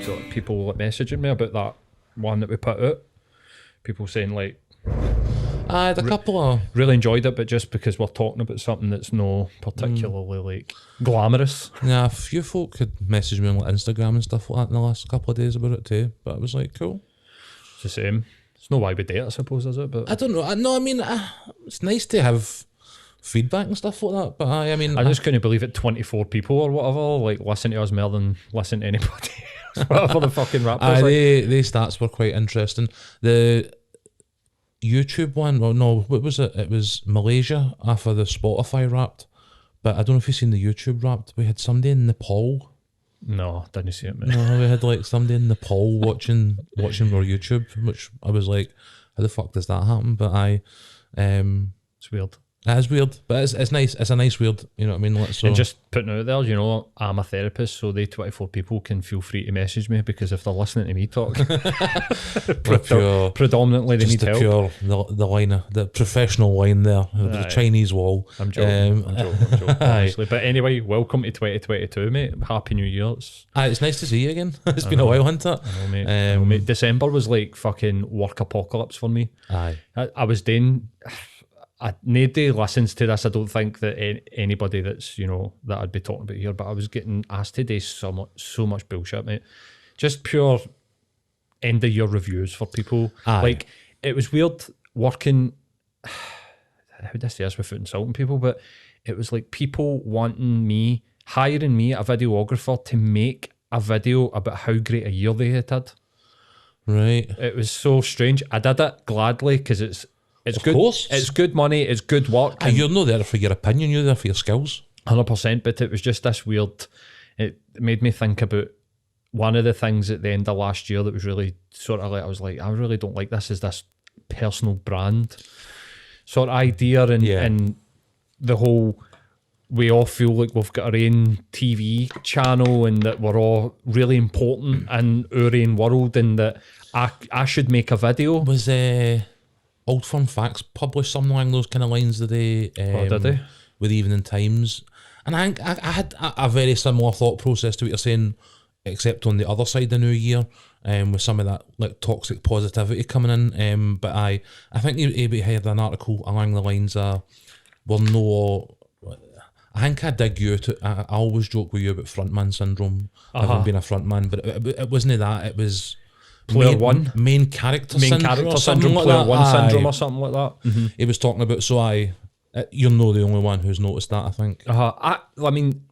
got people like messaging me about that one that we put out. People saying like, the couple of really enjoyed it, but just because we're talking about something that's no particularly like glamorous. Yeah, a few folk had messaged me on like Instagram and stuff like that in the last couple of days about it too. But I was like, cool. It's the same. It's no why we date, I suppose, is it? But I don't know. No, I mean, it's nice to have feedback and stuff like that. But I mean, I just couldn't believe it. 24 people or whatever like listen to us more than listen to anybody. Whatever the fucking rap was. They stats were quite interesting. The YouTube one, well, no, what was it? It was Malaysia after the Spotify Wrapped. But I don't know if you've seen the YouTube Wrapped. We had somebody in Nepal. No, didn't see it, mate. No, we had like somebody in Nepal watching our YouTube, which I was like, how the fuck does that happen? But It's weird. It is weird, but it's nice. It's a nice weird, you know what I mean? Like, so, And just putting out there, you know, I'm a therapist, so they 24 people can feel free to message me, because if they're listening to me talk, predominantly they need help. The line, the professional line there, the Chinese wall. I'm joking, honestly. But anyway, welcome to 2022, mate. Happy New Year. It's nice to see you again. It's been a while, hasn't it? I know, mate. I know, mate. December was like fucking work apocalypse for me. Aye. I was doing... nobody listens to this. I don't think that anybody that's, you know, that I'd be talking about here, but I was getting asked today so much bullshit, mate. Just pure end of year reviews for people. Aye. Like, it was weird working, how would I say this without insulting people, but it was like people hiring me, a videographer, to make a video about how great a year they had. Right. It was so strange. I did it gladly because it's good. Course. It's good money. It's good work. And you're not there for your opinion. You're there for your skills. 100%. But it was just this weird. It made me think about one of the things at the end of last year that was really sort of like, I was like, I really don't like this. Is this personal brand sort of idea, and the whole, we all feel like we've got our own TV channel and that we're all really important in our own world, and that I should make a video. Was Old Firm Facts published something along those kind of lines today? Did they? With Evening Times. And I think I had a very similar thought process to what you're saying, except on the other side of the new year, with some of that like toxic positivity coming in. But I think you had an article along the lines of, I think I dig you to. I always joke with you about frontman syndrome, having been a frontman, but it wasn't that. It was main character syndrome, player one syndrome or something like that. Mm-hmm. He was talking about. So you're not the only one who's noticed that, I think. I mean,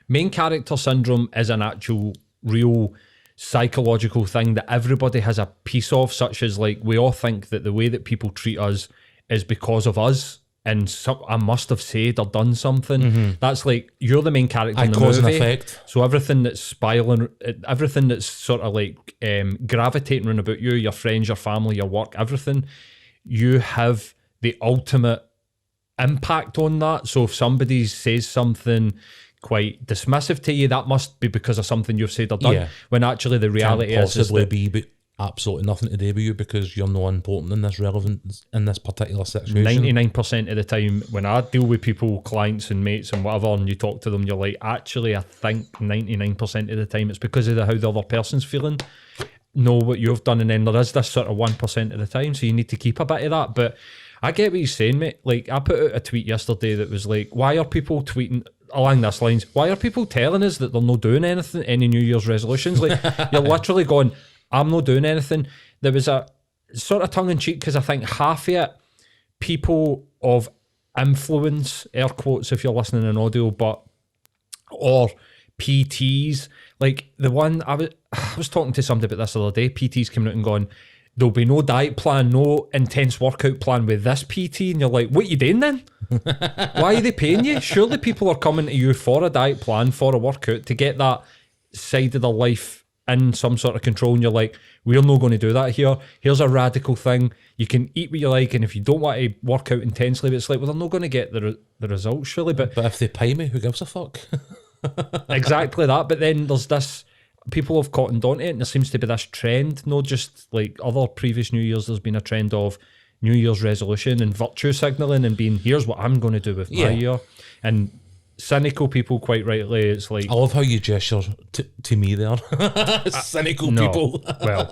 main character syndrome is an actual real psychological thing that everybody has a piece of, such as like we all think that the way that people treat us is because of us. And I must have said or done something. Mm-hmm. That's like, you're the main character in the cause movie. And effect. So everything that's spiraling, everything that's sort of like gravitating around about you, your friends, your family, your work, everything, you have the ultimate impact on that. So if somebody says something quite dismissive to you, that must be because of something you've said or done. Yeah. When actually the reality is that be absolutely nothing to do with you, because you're not important in this particular situation. 99% of the time when I deal with people, clients and mates and whatever, and you talk to them, you're like, actually I think 99% of the time it's because of how the other person's feeling, know what you've done, and then there is this sort of 1% of the time, so you need to keep a bit of that. But I get what you're saying, mate. Like, I put out a tweet yesterday that was like, why are people tweeting along this lines, why are people telling us that they're not doing anything, any New Year's resolutions? Like, you're literally going, I'm not doing anything. There was a sort of tongue-in-cheek, because I think half of it, people of influence, air quotes if you're listening in audio, or PTs, like the one, I was talking to somebody about this the other day, PTs coming out and going, there'll be no diet plan, no intense workout plan with this PT, and you're like, what are you doing then? Why are they paying you? Surely people are coming to you for a diet plan, for a workout, to get that side of their life in some sort of control, and you're like, we're not going to do that here. Here's a radical thing. You can eat what you like, and if you don't want to work out intensely, but it's like, well, they're not going to get the results, surely. But if they pay me, who gives a fuck? Exactly that. But then there's this, people have cottoned onto it, and there seems to be this trend, not just like other previous New Year's, there's been a trend of New Year's resolution and virtue signalling and being, here's what I'm going to do with my year. And cynical people, quite rightly, it's like... I love how you gesture to me there. Cynical people. Well,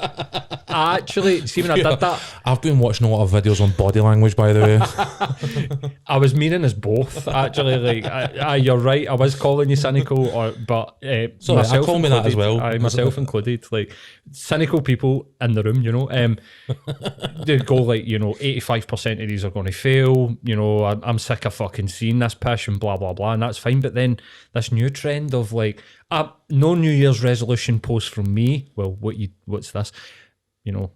actually, see, when I did that... I've been watching a lot of videos on body language, by the way. I was meaning as both, actually. Like, you're right, I was calling you cynical, but Sorry, myself call me that as well. myself included. Like, cynical people in the room, you know, they go like, you know, 85% of these are going to fail, you know, I'm sick of fucking seeing this pish and blah, blah, blah, and that's fine. But then this new trend of like, no New Year's resolution post from me. Well, what's this? You know,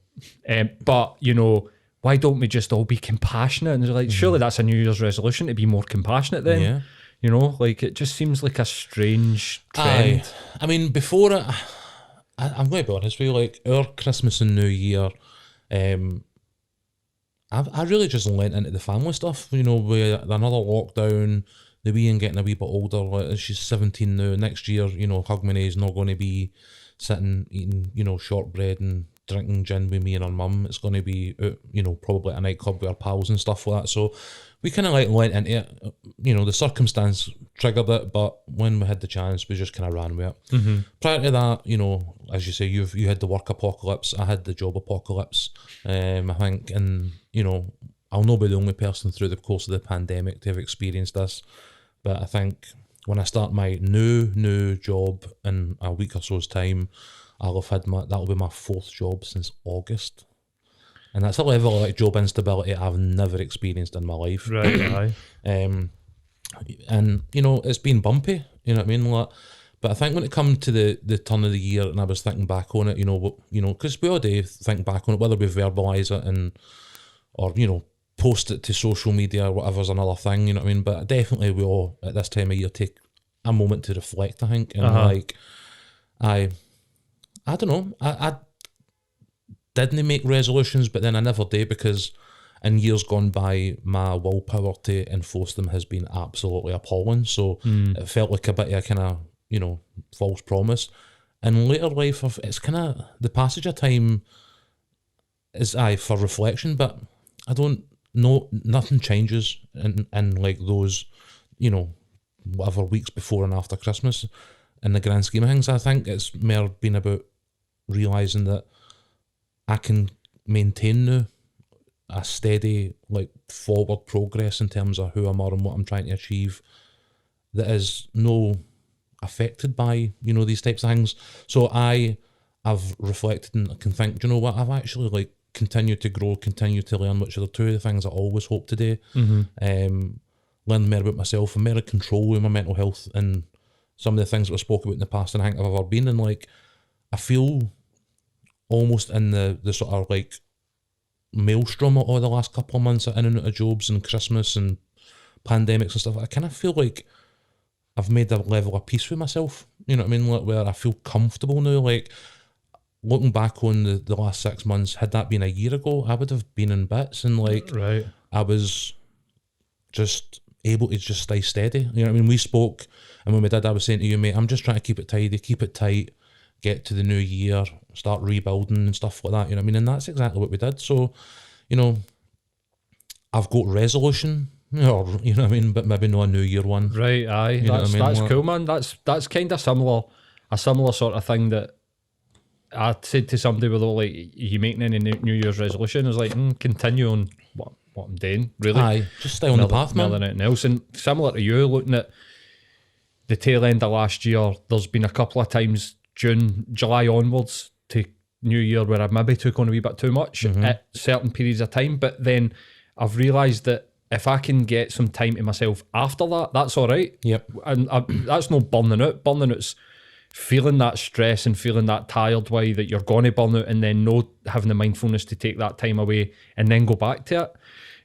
but, you know, why don't we just all be compassionate? And they're like, surely that's a New Year's resolution, to be more compassionate then. Yeah. You know, like, it just seems like a strange trend. I mean, before I'm going to be honest with you, like, our Christmas and New Year, I really just went into the family stuff, you know, with another lockdown, the wee and getting a wee bit older, like, she's 17 now, next year, you know, Hogmanay is not going to be sitting eating, you know, shortbread and drinking gin with me and her mum. It's going to be, you know, probably at a nightclub with our pals and stuff like that. So we kind of like went into it, you know, the circumstance triggered it, but when we had the chance, we just kind of ran with it. Prior to that, you know, as you say, you had the work apocalypse, I had the job apocalypse, I think, and, you know, I'll not be the only person through the course of the pandemic to have experienced this, but I think when I start my new job in a week or so's time, I'll have had that'll be my 4th job since August. And that's a level of like job instability I've never experienced in my life. Right, and you know, it's been bumpy, you know what I mean? Like, but I think when it comes to the turn of the year and I was thinking back on it, you know, because we all do think back on it, whether we verbalise it or, you know, post it to social media or whatever's another thing, you know what I mean? But definitely we all at this time of year take a moment to reflect, I think. And like, I don't know, I didn't make resolutions, but then I never did, because in years gone by, my willpower to enforce them has been absolutely appalling. So it felt like a bit of a kind of, you know, false promise. In later life, it's kind of, the passage of time is for reflection, but I don't know, nothing changes in like those, you know, whatever weeks before and after Christmas. In the grand scheme of things, I think it's more been about realising that I can maintain now a steady, like, forward progress in terms of who I'm and what I'm trying to achieve that is no affected by, you know, these types of things. So I've reflected and can think, do you know what, I've actually, like, continued to grow, continued to learn, which are the two of the things I always hoped to do. Learn more about myself and more control with my mental health and some of the things that I spoke about in the past and I think I've ever been. And, like, I feel almost in the sort of like maelstrom of the last couple of months of in and out of jobs and Christmas and pandemics and stuff. I kind of feel like I've made a level of peace with myself, you know what I mean, like, where I feel comfortable now. Like, looking back on the last 6 months, had that been a year ago, I would have been in bits, and like, I was just able to just stay steady, you know what I mean. We spoke, and when we did, I was saying to you, mate, I'm just trying to keep it tidy, keep it tight, get to the new year, start rebuilding and stuff like that, you know what I mean? And that's exactly what we did. So, you know, I've got resolution, or, you know what I mean, but maybe not a New Year one. Right, aye. You know what I mean? That's cool, man. That's kind of a similar sort of thing that I said to somebody with, like, you making any New Year's resolution? Is like, continue on what I'm doing, really. Aye, just stay on the path, man. More than anything else. And similar to you, looking at the tail end of last year, there's been a couple of times July onwards to New Year where I maybe took on a wee bit too much at certain periods of time, but then I've realised that if I can get some time to myself after that, that's all right. Yep. And that's no burning out. Burning out's feeling that stress and feeling that tired way that you're going to burn out, and then not having the mindfulness to take that time away and then go back to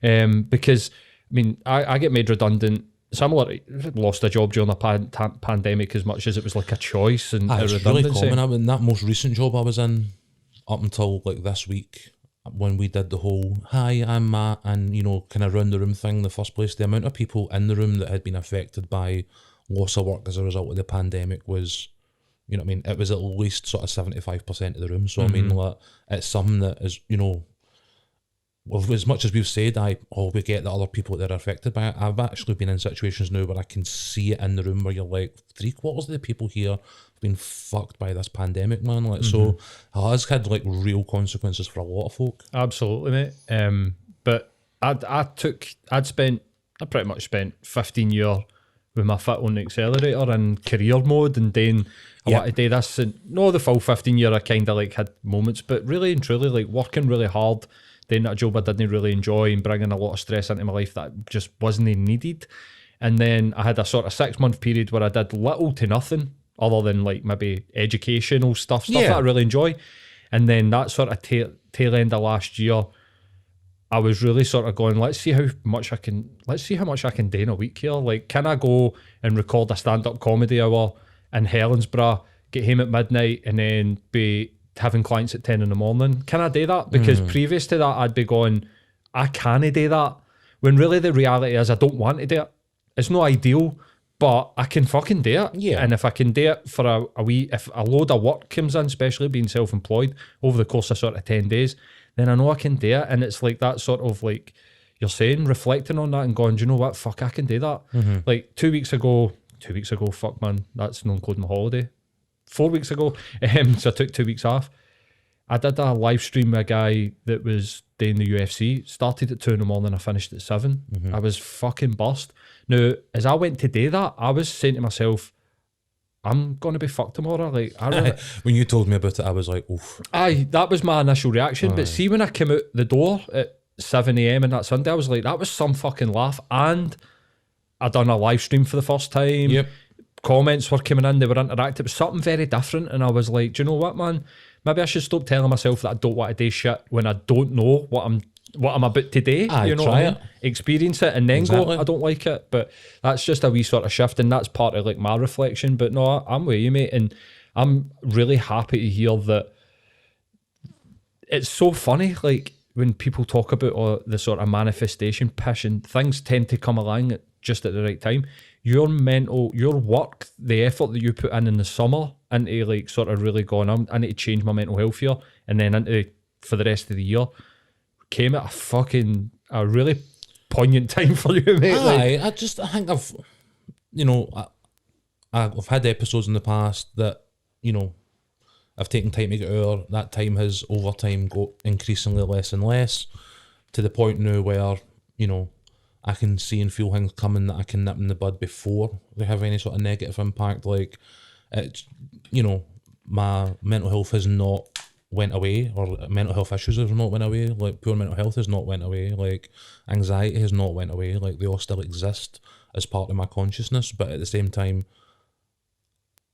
it. Because, I mean, I get made redundant. Similar, lost a job during the pandemic as much as it was like a choice and a it's redundancy. Really common. In that most recent job I was in, up until like this week, when we did the whole "Hi, I'm Matt" and, you know, kind of round the room thing in the first place, the amount of people in the room that had been affected by loss of work as a result of the pandemic was, you know what I mean, it was at least sort of 75% of the room. So I mean, like, it's something that is, you know, well, as much as we've said, we get that other people that are affected by it. I've actually been in situations now where I can see it in the room where you're like, 3/4 of the people here have been fucked by this pandemic, man. Like, so it has had like real consequences for a lot of folk. Absolutely, mate. But I pretty much spent 15 years with my foot on the accelerator in career mode and then I want to do this, and no, the full 15 year I kind of like had moments, but really and truly like working really hard, doing that job I didn't really enjoy and bringing a lot of stress into my life that just wasn't needed. And then I had a sort of 6-month period where I did little to nothing other than like maybe educational stuff that I really enjoy. And then that sort of tail end of last year, I was really sort of going, let's see how much I can do in a week here. Like, can I go and record a stand-up comedy hour in Helensburgh, get home at midnight, and then be having clients at 10 in the morning? Can I do that? Because previous to that, I'd be going, I can't do that. When really the reality is I don't want to do it. It's not ideal, but I can fucking do it. Yeah. And if I can do it for if a load of work comes in, especially being self-employed, over the course of sort of 10 days, then I know I can do it. And it's like that sort of like, you're saying, reflecting on that and going, do you know what? Fuck, I can do that. Like 2 weeks ago, fuck man, that's not including my holiday. 4 weeks ago, so I took 2 weeks off. I did a live stream with a guy that was doing the UFC. Started at 2 in the morning, I finished at 7. I was fucking burst. Now, as I went to do that, I was saying to myself, I'm going to be fucked tomorrow. Like, When you told me about it, I was like, oof. Aye, that was my initial reaction. But see, when I came out the door at 7 a.m. on that Sunday, I was like, that was some fucking laugh. And I done a live stream for the first time. Yep. Comments were coming in, they were interactive. It was something very different. And I was like, do you know what, man? Maybe I should stop telling myself that I don't want to do shit when I don't know what I'm about to do. Aye, you know try what I mean? Experience it and then go, I don't like it. But that's just a wee sort of shift, and that's part of like my reflection. But no, I'm with you, mate, and I'm really happy to hear that. It's so funny, like when people talk about the sort of manifestation pish, and things tend to come along just at the right time. Your work, the effort that you put in the summer into like sort of really going, I need to change my mental health here, and then into for the rest of the year, came at a really poignant time for you, mate. Aye, I think I've had episodes in the past that, I've taken time to get over. That time has over time got increasingly less and less, to the point now where, I can see and feel things coming that I can nip in the bud before they have any sort of negative impact. Like, it's, my mental health has not went away, or mental health issues have not went away. Like, poor mental health has not went away. Like, anxiety has not went away. Like, they all still exist as part of my consciousness, but at the same time,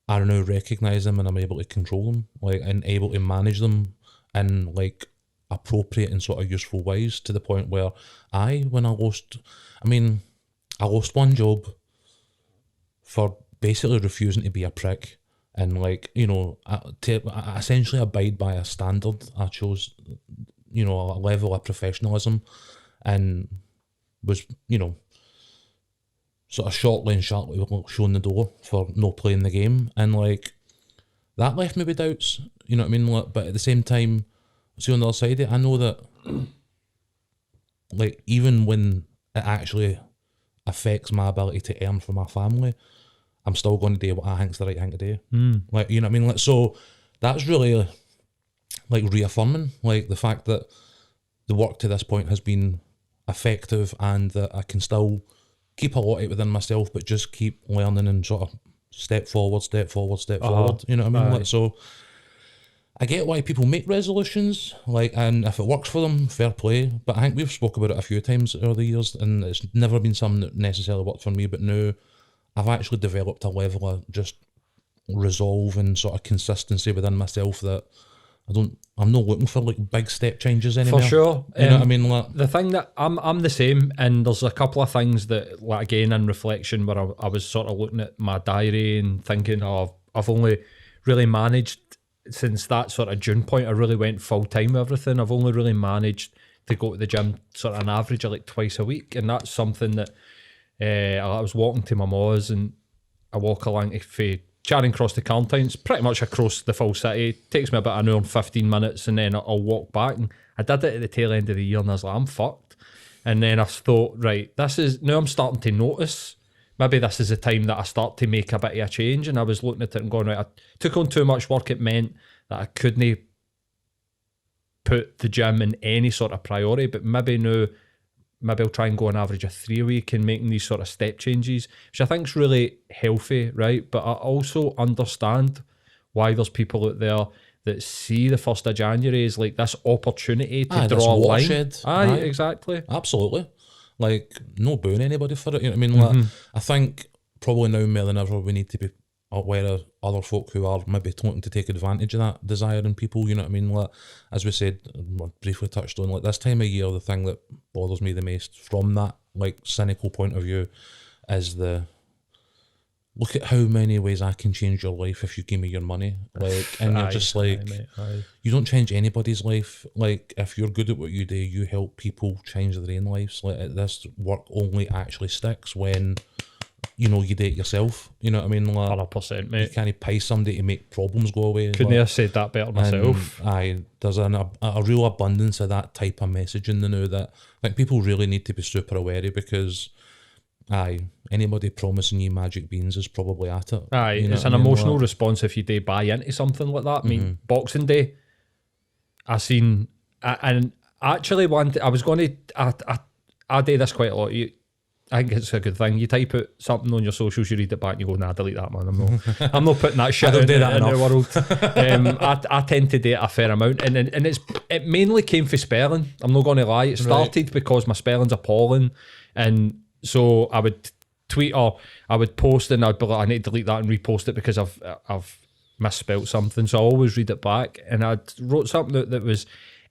I now recognise them and I'm able to control them, like, and able to manage them in like appropriate and sort of useful ways, to the point where I lost one job for basically refusing to be a prick and like, to essentially abide by a standard. I chose, a level of professionalism, and was, sort of shortly and sharply shown the door for not playing the game, and like that left me with doubts, you know what I mean? Like, but at the same time, see, on the other side of it, I know that like even when it actually affects my ability to earn for my family, I'm still going to do what I think's the right thing to do. Like, you know what I mean? Like, so that's really like reaffirming, like the fact that the work to this point has been effective, and that I can still keep a lot of it within myself, but just keep learning and sort of step forward. You know what I mean? Like, so I get why people make resolutions, like, and if it works for them, fair play. But I think we've spoke about it a few times over the years, and it's never been something that necessarily worked for me. But now I've actually developed a level of just resolve and sort of consistency within myself that I'm not looking for like big step changes anymore. For sure. You know what I mean? Like, the thing that I'm the same, and there's a couple of things that, like, again, in reflection, where I was sort of looking at my diary and thinking, I've only really managed since that sort of June point. I really went full time with everything. I've only really managed to go to the gym sort of an average of like twice a week, and that's something that I was walking to my ma's, and I walk along to Charing Cross to Carntine's pretty much across the full city. Takes me about an hour and 15 minutes, and then I'll walk back. And I did it at the tail end of the year, and I was like, I'm fucked. And then I thought, right, now I'm starting to notice. Maybe this is the time that I start to make a bit of a change. And I was looking at it and going, right, I took on too much work. It meant that I couldn't put the gym in any sort of priority. But maybe I'll try and go on average of 3 a week and making these sort of step changes, which I think is really healthy, right? But I also understand why there's people out there that see the 1st of January as like this opportunity to draw a line. Aye, exactly. Absolutely. Like, no booing anybody for it. You know what I mean? Like, I think probably now more than ever we need to be aware of other folk who are maybe wanting to take advantage of that desire in people. You know what I mean? Like, as we said, briefly touched on, like this time of year, the thing that bothers me the most from that like cynical point of view is look at how many ways I can change your life if you give me your money. Like, and you're just like, you don't change anybody's life. Like, if you're good at what you do, you help people change their own lives. Like, this work only actually sticks when, you know, you do it yourself. You know what I mean? Like, 100%, mate. You can't pay somebody to make problems go away. Couldn't have said that better myself. There's a real abundance of that type of messaging now that I think people really need to be super aware of, because anybody promising you magic beans is probably at it. It's an emotional response if you do buy into something like that. I mean, Boxing Day, I seen, and actually I was going to, I do this quite a lot. I think it's a good thing. You type out something on your socials, you read it back, and you go, "Nah, delete that, man. I'm not putting that shit out in the world." I tend to do it a fair amount, and it mainly came for spelling. I'm not going to lie. It started because my spelling's appalling, and so I would tweet or I would post, and I'd be like, I need to delete that and repost it because I've misspelt something. So I always read it back, and I wrote something that was,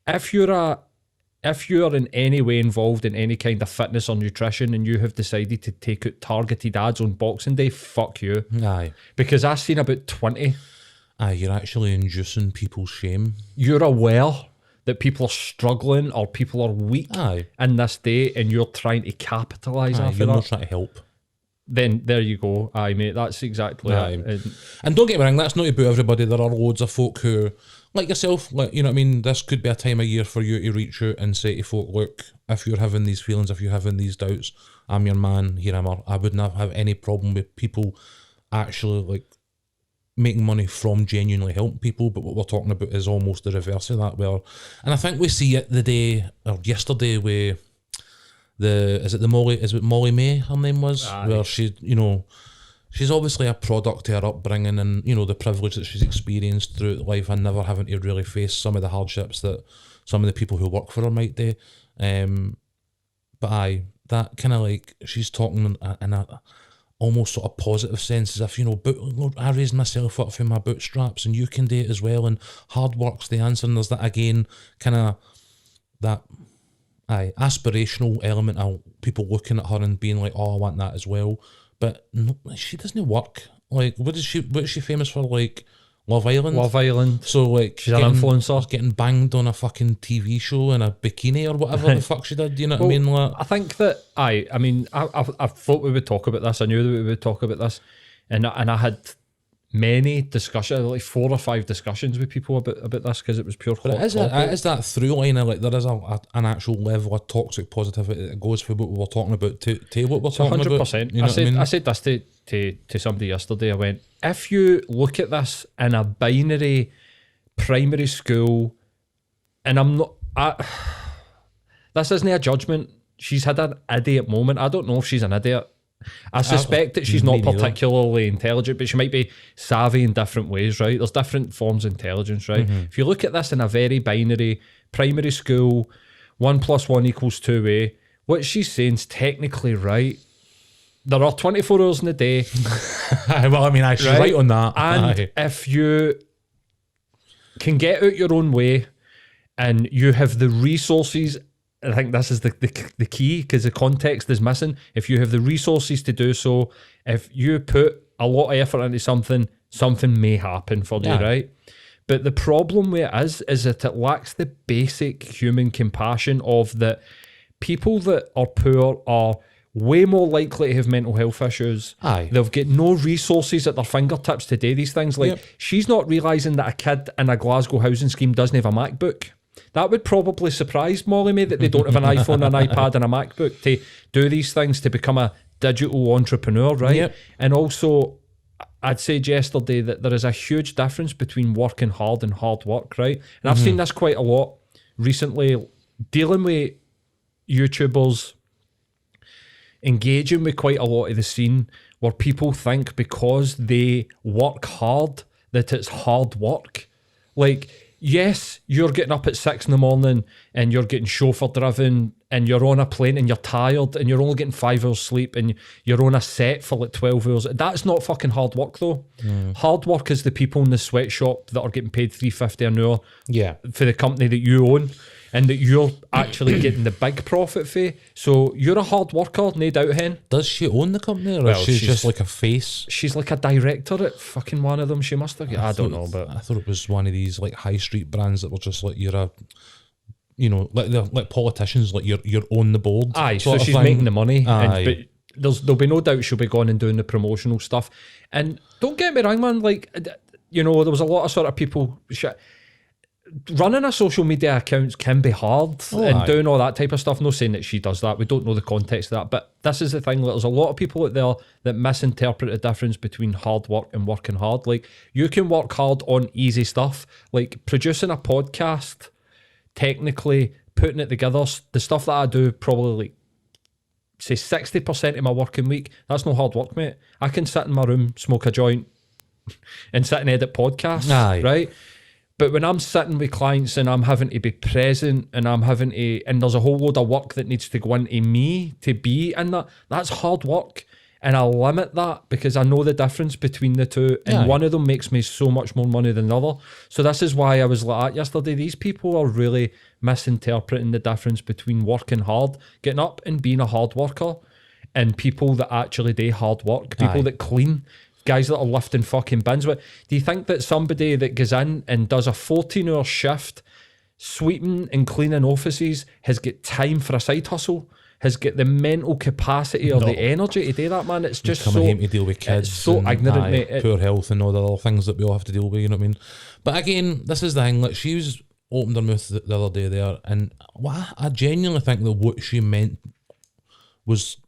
if you're in any way involved in any kind of fitness or nutrition and you have decided to take out targeted ads on Boxing Day, fuck you. Aye. Because I've seen about 20. Aye, you're actually inducing people's shame. You're aware that people are struggling or people are weak in this day, and you're trying to capitalise off of that. You're not trying to help. Then there you go. Aye, mate, that's exactly it. And don't get me wrong, that's not to boo everybody. There are loads of folk who, like yourself, like, you know what I mean, this could be a time of year for you to reach out and say to folk, look, if you're having these feelings, if you're having these doubts, I'm your man, here I'm. I would not have any problem with people actually like making money from genuinely helping people. But what we're talking about is almost the reverse of that. And I think we see it yesterday with Molly May, her name was, where she, you know, she's obviously a product of her upbringing and, you know, the privilege that she's experienced throughout life and never having to really face some of the hardships that some of the people who work for her might do. But that kind of like, she's talking in a almost sort of positive sense, as if, you know, I raised myself up through my bootstraps and you can do it as well, and hard work's the answer. And there's that again, kind of that aspirational element of people looking at her and being like, oh, I want that as well. But no, she doesn't work. Like, what is she famous for? Like, Love Island? Love Island. So, like, she's an influencer. Getting banged on a fucking TV show in a bikini or whatever the fuck she did, you know what I mean? Like, I think that, I thought we would talk about this. I knew that we would talk about this. And I had many discussions, like 4 or 5 discussions with people about this, because it was pure hot topic. It is that through line of, like, there is an actual level of toxic positivity that goes for what we're talking about to what we're talking 100%. About. You know I said this to somebody yesterday. I went, if you look at this in a binary primary school, and this isn't a judgment. She's had an idiot moment. I don't know if she's an idiot. I suspect that she's not particularly intelligent, but she might be savvy in different ways, right? There's different forms of intelligence, right? Mm-hmm. If you look at this in a very binary primary school, 1 + 1 = 2 way, what she's saying is technically right. There are 24 hours in a day. Well, I mean, she's right on that. And if you can get out your own way and you have the resources, I think this is the key, because the context is missing. If you have the resources to do so, if you put a lot of effort into something may happen for you, right? But the problem with it is that it lacks the basic human compassion of that people that are poor are way more likely to have mental health issues. Aye. They've got no resources at their fingertips to do these things. Like, she's not realising that a kid in a Glasgow housing scheme doesn't have a MacBook. That would probably surprise Molly May, that they don't have an iPhone, an iPad and a MacBook to do these things, to become a digital entrepreneur, right? Yep. And also, I'd said yesterday that there is a huge difference between working hard and hard work, right? And I've seen this quite a lot recently, dealing with YouTubers, engaging with quite a lot of the scene where people think because they work hard that it's hard work. Like, yes, you're getting up at 6 a.m. and you're getting chauffeur driven and you're on a plane and you're tired and you're only getting 5 hours sleep and you're on a set for like 12 hours. That's not fucking hard work though. Hard work is the people in the sweatshop that are getting paid $3.50 an hour for the company that you own, and that you're actually getting the big profit for. So you're a hard worker, no doubt, hen. Does she own the company, or is she just like a face? She's like a director at fucking one of them. She must have. I don't know, but I thought it was one of these like high street brands that were just like, you're a, you know, like they're like politicians, like you're on the board. Aye, so she's making the money. But there'll be no doubt she'll be going and doing the promotional stuff. And don't get me wrong, man. Like, you know, there was a lot of sort of people. Running a social media account can be hard, doing all that type of stuff. No saying that she does that. We don't know the context of that. But this is the thing. There's a lot of people out there that misinterpret the difference between hard work and working hard. Like, you can work hard on easy stuff, like producing a podcast, technically putting it together. The stuff that I do, probably like, say 60% of my working week, that's no hard work, mate. I can sit in my room, smoke a joint and sit and edit podcasts, right? But when I'm sitting with clients and I'm having to be present and I'm having to, and there's a whole load of work that needs to go into me to be in that, that's hard work. And I limit that because I know the difference between the two. And one of them makes me so much more money than the other. So this is why I was like that yesterday. These people are really misinterpreting the difference between working hard, getting up and being a hard worker, and people that actually do hard work, people that clean, guys that are lifting fucking bins. But do you think that somebody that goes in and does a 14-hour shift sweeping and cleaning offices has got time for a side hustle, has got the mental capacity or the energy to do that, man? It's just coming home to deal with kids, it's so ignorant, mate. Poor health and all the other things that we all have to deal with, you know what I mean? But again, this is the thing, like, she was opened her mouth the other day there, and I genuinely think that what she meant was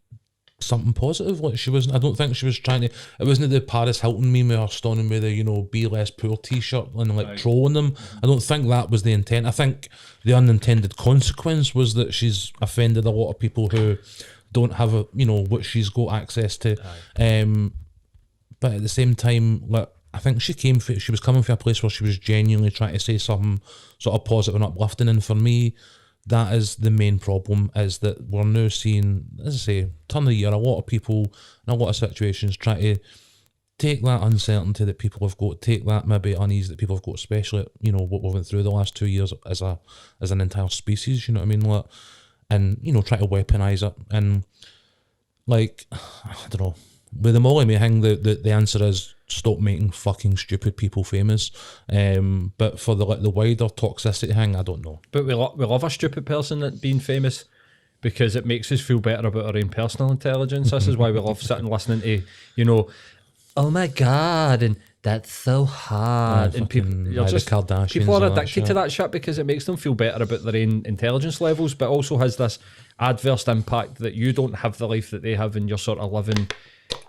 something positive. Like, she wasn't, I don't think she was trying to, it wasn't the Paris Hilton meme or stunning with the, you know, be less poor t-shirt and like trolling them. I don't think that was the intent. I think the unintended consequence was that she's offended a lot of people who don't have a, you know, what she's got access to. But at the same time, like, I think she was coming from a place where she was genuinely trying to say something sort of positive and uplifting, and for me, that is the main problem, is that we're now seeing, as I say, turn of the year, a lot of people in a lot of situations try to take that uncertainty that people have got, take that maybe unease that people have got, especially, you know, what we've went through the last 2 years as an entire species, you know what I mean? Like, and, you know, try to weaponise it. And, like, I don't know, with the Molly May thing, the answer is stop making fucking stupid people famous. But for the wider toxicity thing, I don't know. But we love a stupid person that being famous because it makes us feel better about our own personal intelligence. This is why we love sitting listening to, you know, oh my God, and that's so hard. And people are addicted to that shit because it makes them feel better about their own intelligence levels, but also has this adverse impact that you don't have the life that they have, and you're sort of living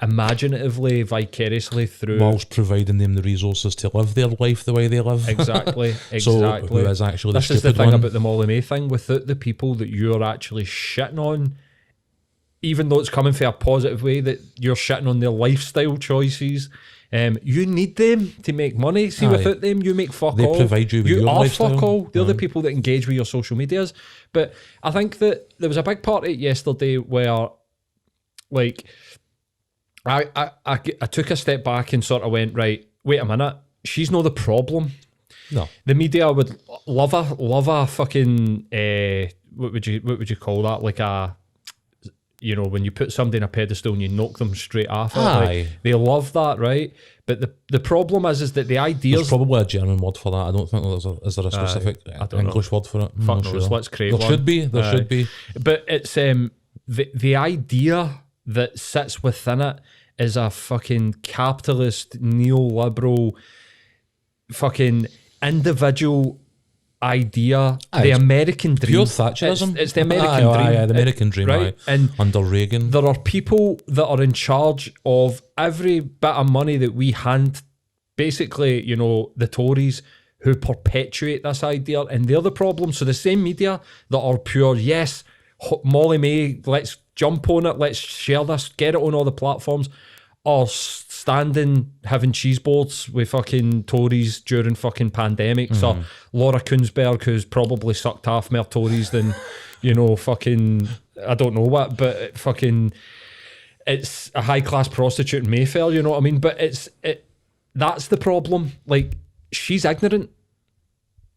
imaginatively, vicariously through, whilst providing them the resources to live their life the way they live. Exactly. So who is actually the this is the thing about the Molly May thing. Without the people that you're actually shitting on, even though it's coming from a positive way, that you're shitting on their lifestyle choices, you need them to make money. See, without them, you make fuck all. They provide you with your lifestyle. Fuck all. They're the people that engage with your social medias. But I think that there was a big part of it yesterday where, like, I took a step back and sort of went, right, wait a minute, she's not the problem. No. The media would love a fucking what would you call that? Like a, you know, when you put somebody in a pedestal and you knock them straight off it. Like, they love that, right? But the problem is that the ideas... There's probably a German word for that. I don't think is there a specific English word for it? Fuck knows, let's create one. There should be. But it's the idea that sits within it is a fucking capitalist, neoliberal, fucking individual idea. The American dream. Pure Thatcherism. It's the American dream. Aye, the American dream, right? And under Reagan. there are people that are in charge of every bit of money that we hand, basically, you know, the Tories, who perpetuate this idea, and they're the problem. So the same media that are pure, yes, Molly May, let's jump on it, let's share this, get it on all the platforms, are standing having cheese boards with fucking Tories during fucking pandemics, or Laura Kunsberg, who's probably sucked half more Tories than, you know, fucking, I don't know what, but fucking, it's a high-class prostitute in Mayfair, you know what I mean? But that's the problem. Like, she's ignorant.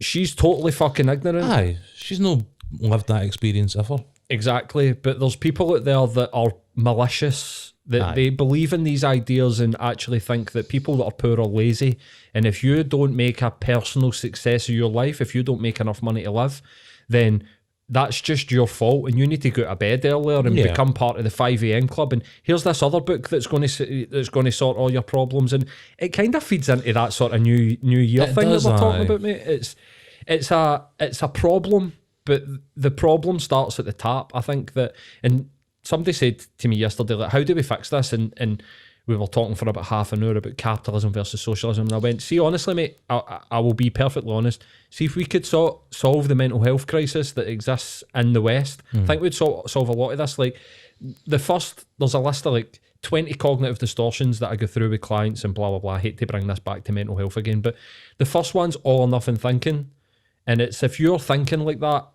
She's totally fucking ignorant. Aye, she's no lived that experience ever. Exactly. But there's people out there that are malicious, that they believe in these ideas and actually think that people that are poor are lazy. And if you don't make a personal success of your life, if you don't make enough money to live, then that's just your fault, and you need to go to bed earlier and become part of the 5 a.m. club. And here's this other book that's going to sort all your problems. And it kind of feeds into that sort of new year thing that we're talking about, mate. It's a problem, but the problem starts at the top. I think that, and somebody said to me yesterday, like, how do we fix this? And we were talking for about half an hour about capitalism versus socialism, and I went, see, honestly, mate, I will be perfectly honest. See, if we could solve the mental health crisis that exists in the West, I think we'd solve a lot of this. Like, there's a list of like 20 cognitive distortions that I go through with clients and blah, blah, blah. I hate to bring this back to mental health again, but the first one's all or nothing thinking. And it's, if you're thinking like that,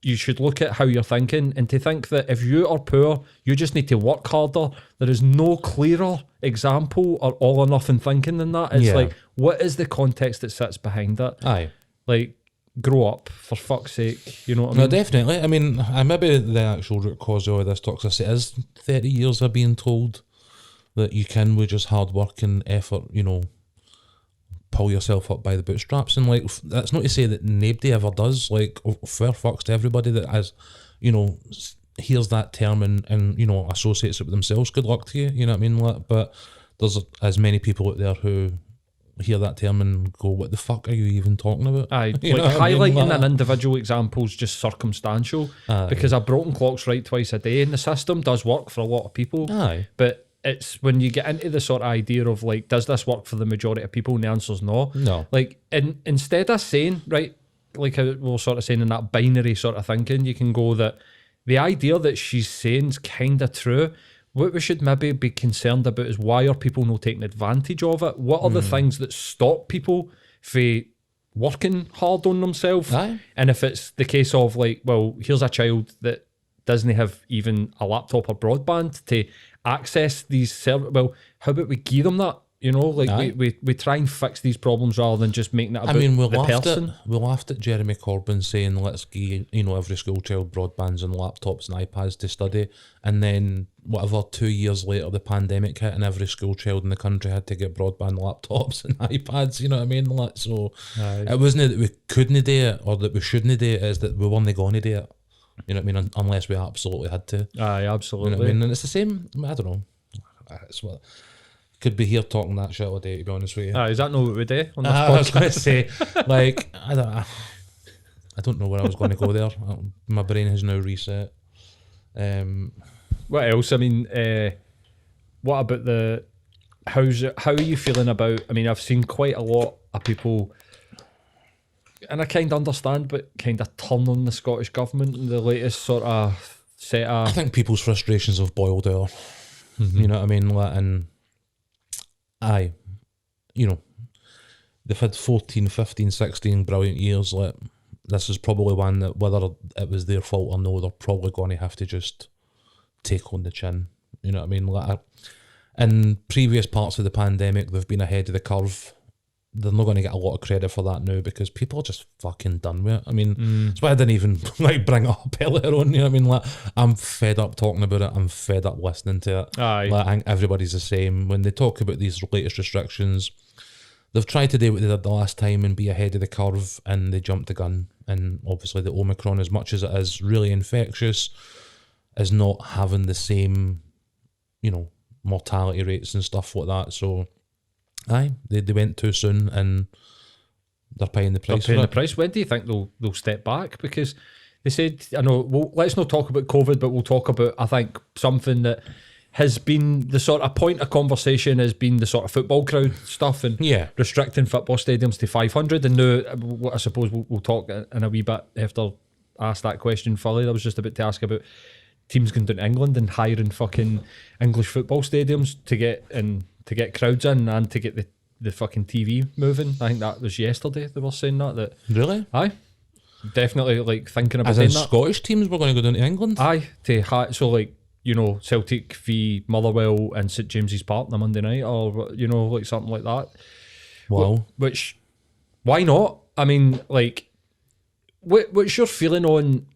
you should look at how you're thinking, and to think that if you are poor, you just need to work harder. There is no clearer example or all or nothing thinking than that. It's like, what is the context that sits behind it? Aye. Like, grow up, for fuck's sake. You know what I mean? No, definitely. I mean, maybe the actual root cause of all this toxicity is 30 years of being told that you can, with just hard work and effort, you know, pull yourself up by the bootstraps. And like, that's not to say that nobody ever does. Like, fair fucks to everybody that has, you know, hears that term and you know, associates it with themselves. Good luck to you, you know what I mean? Like, but there's as many people out there who hear that term and go, what the fuck are you even talking about? Aye, like, highlighting an individual example is just circumstantial. Because a broken clock's right twice a day, and the system does work for a lot of people. But it's when you get into the sort of idea of like, does this work for the majority of people? And the answer's no. Like, instead of saying, right, like we were sort of saying in that binary sort of thinking, you can go that the idea that she's saying is kind of true. What we should maybe be concerned about is, why are people not taking advantage of it? What are the things that stop people from working hard on themselves? And if it's the case of like, well, here's a child that doesn't have even a laptop or broadband to access these services, well, how about we give them that? You know, like we try and fix these problems rather than just making it about the person. We laughed at Jeremy Corbyn saying, let's give, you know, every school child broadbands and laptops and iPads to study, and then whatever, 2 years later the pandemic hit and every school child in the country had to get broadband laptops and iPads, you know what I mean? Like, so it wasn't that we couldn't do it or that we shouldn't do it, it's that we weren't going to do it. You know what I mean? Unless we absolutely had to. Absolutely. You know what I mean? And it's the same, I don't know. It's what, could be here talking that shit all day, to be honest with you. Is that not what we do on this I was podcast? going to say, like, I don't know where I was going to go there. My brain has now reset. What else? I mean, what about how are you feeling about, I mean, I've seen quite a lot of people, and I kind of understand, but kind of turn on the Scottish government in the latest sort of set of... I think people's frustrations have boiled over. You know what I mean? Like, and you know, they've had 14, 15, 16 brilliant years. Like, this is probably one that, whether it was their fault or no, they're probably going to have to just take on the chin. You know what I mean? Like, in previous parts of the pandemic, they've been ahead of the curve. They're not going to get a lot of credit for that now because people are just fucking done with it. I mean, that's why I didn't even like bring it up earlier on. You know what I mean? Like, I'm fed up talking about it. I'm fed up listening to it. Like, I think everybody's the same. When they talk about these latest restrictions, they've tried to do what they did the last time and be ahead of the curve, and they jumped the gun. And obviously the Omicron, as much as it is really infectious, is not having the same, mortality rates and stuff like that. So, aye, they went too soon and they're paying the price. They're paying the price. When do you think they'll step back? Because they said, I know, let's not talk about COVID, but we'll talk about, I think, something that has been the sort of point of conversation has been the sort of football crowd stuff and restricting football stadiums to 500. And now, I suppose we'll talk in a wee bit after I asked that question fully. I was just about to ask about teams going down to England and hiring fucking English football stadiums to get crowds in and to get the fucking TV moving. I think that was yesterday they were saying that. Really? Aye. Definitely like thinking about as in that. Scottish teams were going to go down to England? Aye. So like, Celtic v Motherwell and St James's Park on a Monday night or, like something like that. Wow. Which, why not? I mean, like, what's your feeling on,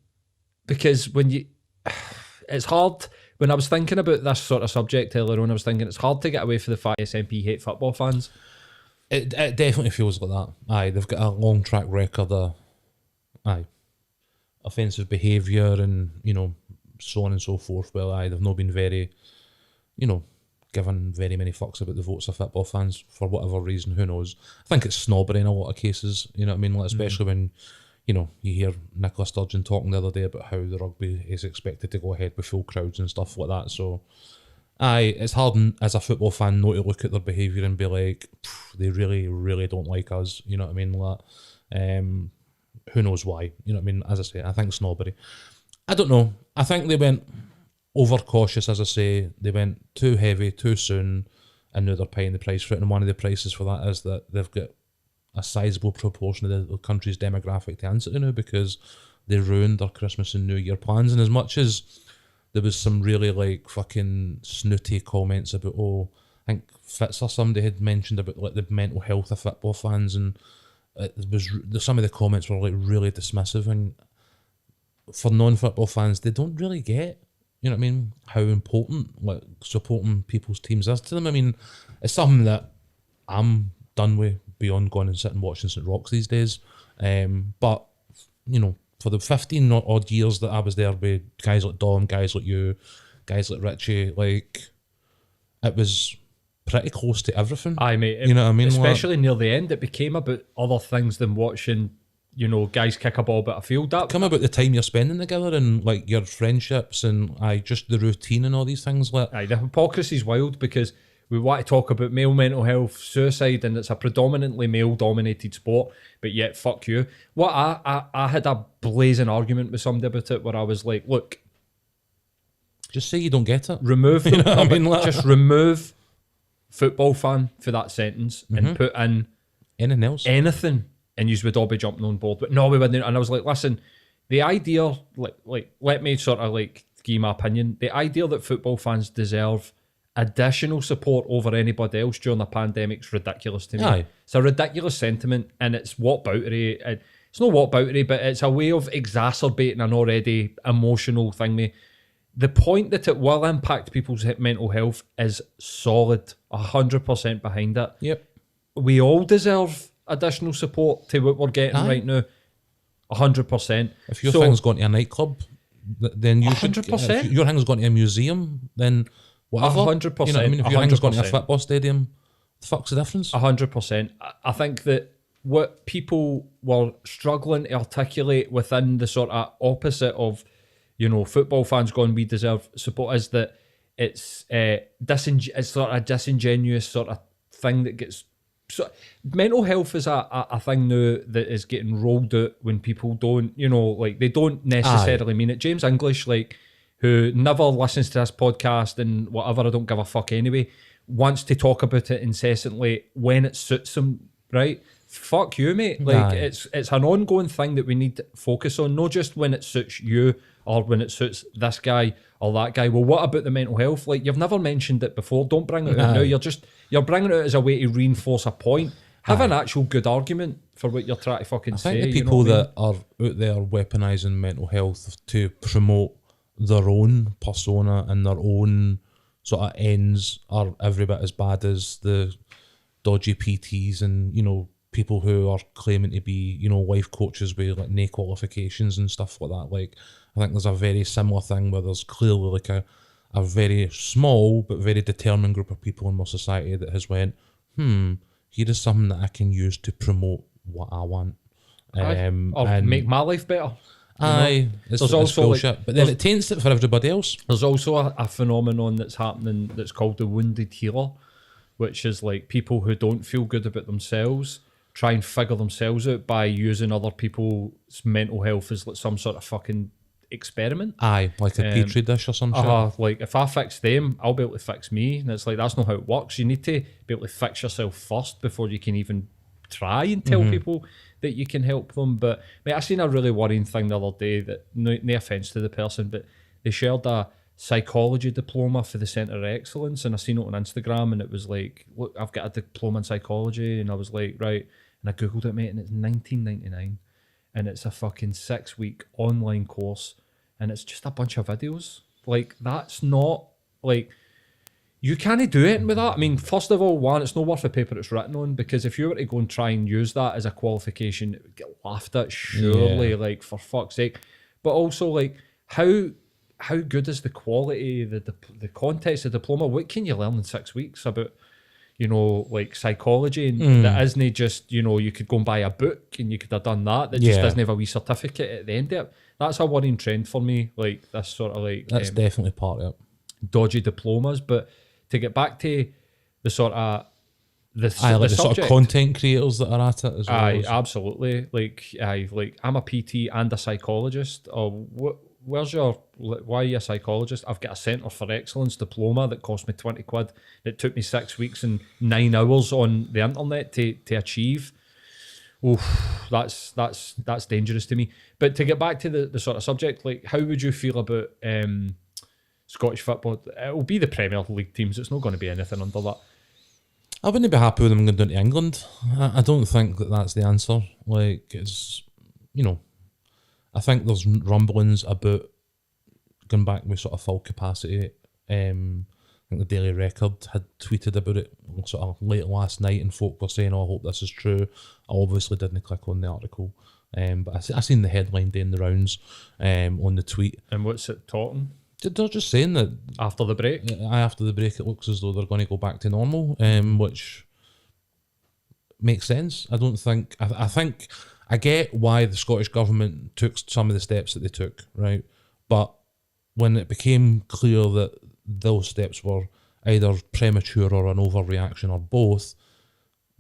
because it's hard, when I was thinking about this sort of subject earlier on, I was thinking it's hard to get away from the fact SNP hate football fans. It definitely feels like that. Aye, they've got a long track record of, offensive behaviour and, so on and so forth. Well, they've not been very, given very many fucks about the votes of football fans for whatever reason, who knows. I think it's snobbery in a lot of cases, you know what I mean? Like, especially when, you hear Nicola Sturgeon talking the other day about how the rugby is expected to go ahead with full crowds and stuff like that. So, it's hard as a football fan not to look at their behaviour and be like, they really, really don't like us, you know what I mean? Like, who knows why, you know what I mean? As I say, I think snobbery. I don't know. I think they went overcautious, as I say. They went too heavy, too soon, and now they're paying the price for it. And one of the prices for that is that they've got a sizable proportion of the country's demographic to answer to now because they ruined their Christmas and New Year plans. And as much as there was some really like fucking snooty comments about, I think Fitz or somebody had mentioned about like the mental health of football fans, and some of the comments were like really dismissive. And for non-football fans, they don't really get, you know what I mean, how important like supporting people's teams is to them. I mean, it's something that I'm done with beyond going and sitting watching St Rocks these days. But, for the 15 odd years that I was there with guys like Dom, guys like you, guys like Richie, like, it was pretty close to everything. Aye, mate. You know what I mean? Especially near the end, it became about other things than watching, guys kick a ball about a field. That come about the time you're spending together and like your friendships and just the routine and all these things. Like, the hypocrisy's wild because we want to talk about male mental health, suicide, and it's a predominantly male-dominated sport, but yet, fuck you. What I had a blazing argument with somebody about it where I was like, look, just say you don't get it. Remove you know what I mean? Like, just remove football fan for that sentence and put in anything else. Anything, and you would all be jumping on board. But no, we wouldn't. And I was like, listen, the idea, like let me sort of like give my opinion. The idea that football fans deserve additional support over anybody else during the pandemic's ridiculous to me. Aye. It's a ridiculous sentiment, and it's whataboutery. It's not whataboutery, but it's a way of exacerbating an already emotional thing. The point that it will impact people's mental health is solid, 100% behind it. Yep. We all deserve additional support to what we're getting right now, 100%. If your thing's going to a nightclub, then you 100%. should. If your thing's going to a museum, then whatever. 100%. You know what I mean? If your thing's going to a 100%. football stadium, the fuck's the difference? 100%. I think that what people were struggling to articulate within the sort of opposite of, football fans going, we deserve support, is that it's it's sort of disingenuous sort of thing that gets... So, mental health is a thing now that is getting rolled out when people don't, they don't necessarily mean it. James English, who never listens to this podcast and whatever, I don't give a fuck anyway, wants to talk about it incessantly when it suits him, right? Fuck you, mate. It's an ongoing thing that we need to focus on, not just when it suits you or when it suits this guy or that guy. Well, what about the mental health? You've never mentioned it before. Don't bring it out now. You're bringing it out as a way to reinforce a point. Have an actual good argument for what you're trying to fucking say. I think the people that are out there weaponising mental health to promote their own persona and their own sort of ends are every bit as bad as the dodgy PTs and, people who are claiming to be, you know, life coaches with like no qualifications and stuff like that. Like, I think there's a very similar thing where there's clearly like a very small but very determined group of people in my society that has went, here is something that I can use to promote what I want. or and make my life better. It's also bullshit, like, but then it taints it for everybody else. There's also a phenomenon that's happening that's called the wounded healer, which is like people who don't feel good about themselves try and figure themselves out by using other people's mental health as like some sort of fucking experiment. Like a petri dish or some shit. Like if I fix them, I'll be able to fix me. And it's like, that's not how it works. You need to be able to fix yourself first before you can even try and tell people that you can help them. But mate, I seen a really worrying thing the other day that, no offence to the person, but they shared a psychology diploma for the Centre of Excellence, and I seen it on Instagram, and it was like, look, I've got a diploma in psychology, and I was like, right, and I googled it, mate, and it's $19.99, and it's a fucking 6-week online course, and it's just a bunch of videos. Like, that's not, like, you can't do anything with that. I mean, first of all, one, it's not worth the paper it's written on, because if you were to go and try and use that as a qualification, it would get laughed at, surely, like, for fuck's sake. But also, like, how good is the quality, the context of the diploma? What can you learn in 6 weeks about, you know, like psychology? And that isn't just, you know, you could go and buy a book and you could have done that. That just doesn't have a wee certificate at the end of it. That's a worrying trend for me. Like, this sort of like... That's definitely part of it. Dodgy diplomas. But to get back to the sort of... the subject, sort of content creators that are at it as well. Absolutely. Like, I'm a PT and a psychologist. Or why are you a psychologist? I've got a Centre for Excellence diploma that cost me 20 quid. It took me 6 weeks and 9 hours on the internet to achieve. Oof, that's dangerous to me. But to get back to the sort of subject, like, how would you feel about Scottish football? It'll be the Premier League teams. It's not going to be anything under that. I wouldn't be happy with them going down to England. I don't think that's the answer. Like, it's, you know, I think there's rumblings about going back with sort of full capacity. I think the Daily Record had tweeted about it sort of late last night, and folk were saying, "Oh, I hope this is true." I obviously didn't click on the article, but I seen the headline doing the rounds on the tweet. And what's it talking? They're just saying that after the break, after the break, it looks as though they're going to go back to normal, which makes sense. I don't think. I think. I get why the Scottish Government took some of the steps that they took, right? But when it became clear that those steps were either premature or an overreaction or both,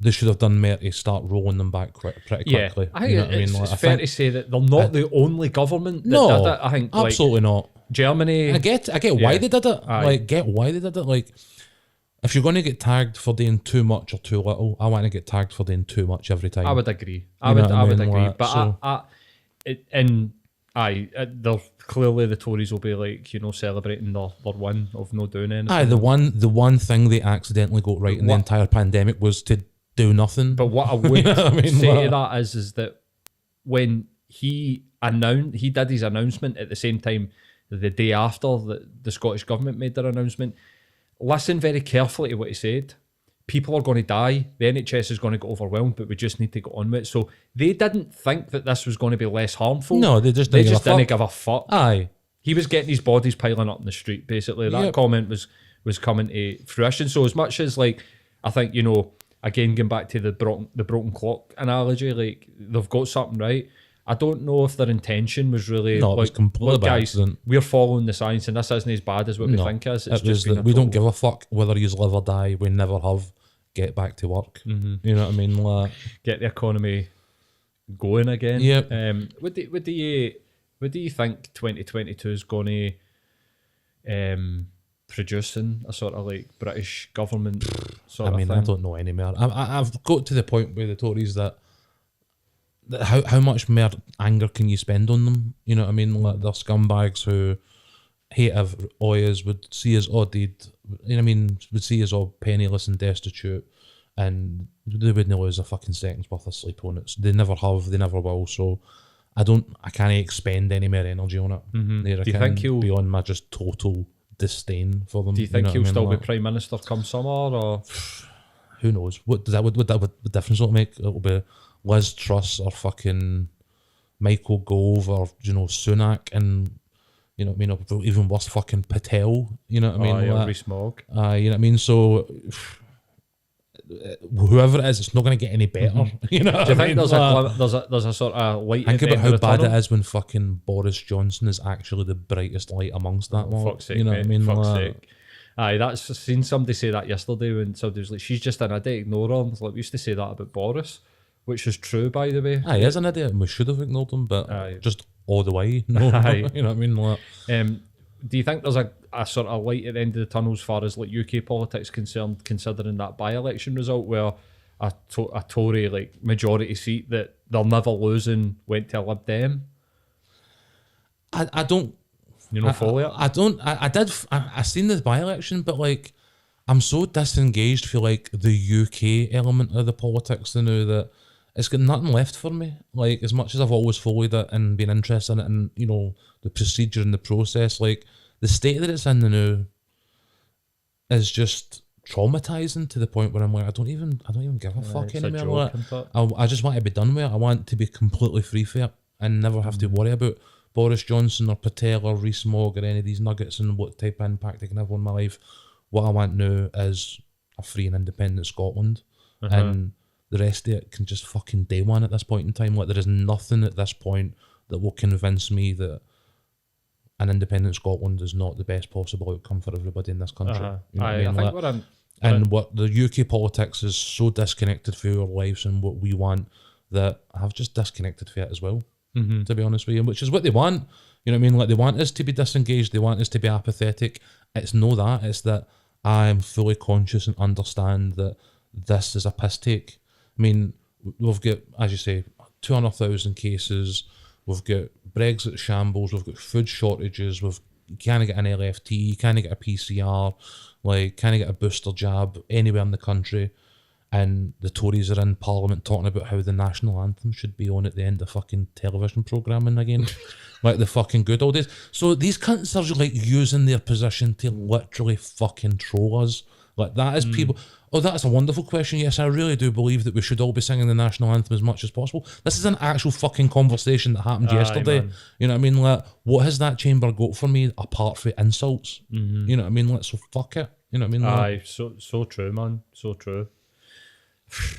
they should have done more to start rolling them back pretty quickly. I think it's fair to say that they're not the only government that did it. I think absolutely not. Germany. I get why they did it. Get why they did it. Like, if you're going to get tagged for doing too much or too little, I want to get tagged for doing too much every time. I would agree. I would agree. But they're clearly the Tories will be like, you know, celebrating their win of not doing anything. The one thing they accidentally got right in the entire pandemic was to do nothing. But what I would say to that is that when he did his announcement at the same time, the day after the Scottish Government made their announcement, listen very carefully to what he said. People are going to die. The NHS is going to get overwhelmed, but we just need to get on with it. So they didn't think that this was going to be less harmful. No, they just didn't give a fuck. Aye. He was getting his bodies piling up in the street, basically. That comment was coming to fruition. So as much as, like, I think, you know, again, going back to the broken clock analogy, like, they've got something right. I don't know if their intention was really... No, it was completely by guys, accident. We're following the science and this isn't as bad as what we think it is. It's just we don't give a fuck whether you live or die. We never have. Get back to work. Mm-hmm. You know what I mean? Like, get the economy going again. Yep. What do you think 2022 is going to produce in a sort of like British government sort of thing? I don't know anymore. I've got to the point with the Tories that how much more anger can you spend on them? You know what I mean? Like, they're scumbags who hate Oyas, would see us audited, you know what I mean, would see us all penniless and destitute, and they wouldn't lose a fucking second's worth of sleep on it. They never have, they never will. So I can't expend any more energy on it. Mm-hmm. Do you think he'll, beyond my just total disdain for them? Do you think he'll still be Prime Minister come summer, or who knows? What difference will it make? It'll be Liz Truss or fucking Michael Gove or Sunak, and you know what I mean, or even worse, fucking Patel. You know what I mean? Rees-Mogg. You know what I mean? So whoever it is, it's not going to get any better. You know? Do you think there's a sort of light? Think about how bad tunnel? it is when fucking Boris Johnson is actually the brightest light amongst that lot. Fuck's sake, you know mate, what I mean? Fuck's sake. Aye, that's seen somebody say that yesterday when somebody was like, "She's just an idiot, ignore her." And like, we used to say that about Boris, which is true, by the way. Aye, he is an idiot, and we should have ignored him, but just all the way. No, Aye. you know what I mean? Like, do you think there's a sort of light at the end of the tunnel as far as like UK politics concerned, considering that by-election result where a Tory like majority seat that they're never losing went to a Lib Dem? I don't. Follow it? I don't. I seen the by-election, but like, I'm so disengaged for like the UK element of the politics now that it's got nothing left for me. Like, as much as I've always followed it and been interested in it, and the procedure and the process, like the state that it's in now is just traumatizing to the point where I'm like, I don't even give a fuck anymore. I just want to be done with it. I want to be completely free for it and never have to worry about Boris Johnson or Patel or Rees-Mogg or any of these nuggets and what type of impact they can have on my life. What I want now is a free and independent Scotland, and the rest of it can just fucking day one at this point in time. Like, there is nothing at this point that will convince me that an independent Scotland is not the best possible outcome for everybody in this country. You know what I mean? I think what the UK politics is so disconnected from our lives and what we want that I've just disconnected from it as well. To be honest with you, which is what they want. You know what I mean? Like, they want us to be disengaged. They want us to be apathetic. It's no that. It's that I am fully conscious and understand that this is a piss take. I mean, we've got, as you say, 200,000 cases. We've got Brexit shambles. We've got food shortages. You can't get an LFT. You can't get a PCR. Like, can't get a booster jab anywhere in the country. And the Tories are in Parliament talking about how the national anthem should be on at the end of fucking television programming again. Like the fucking good old days. So these cunts are like using their position to literally fucking troll us. Like, that is people. Oh, that's a wonderful question. Yes, I really do believe that we should all be singing the national anthem as much as possible. This is an actual fucking conversation that happened yesterday. Man. You know what I mean? Like, what has that chamber got for me apart from insults? You know what I mean? Like, so fuck it. You know what I mean? Aye, so true, man. So true.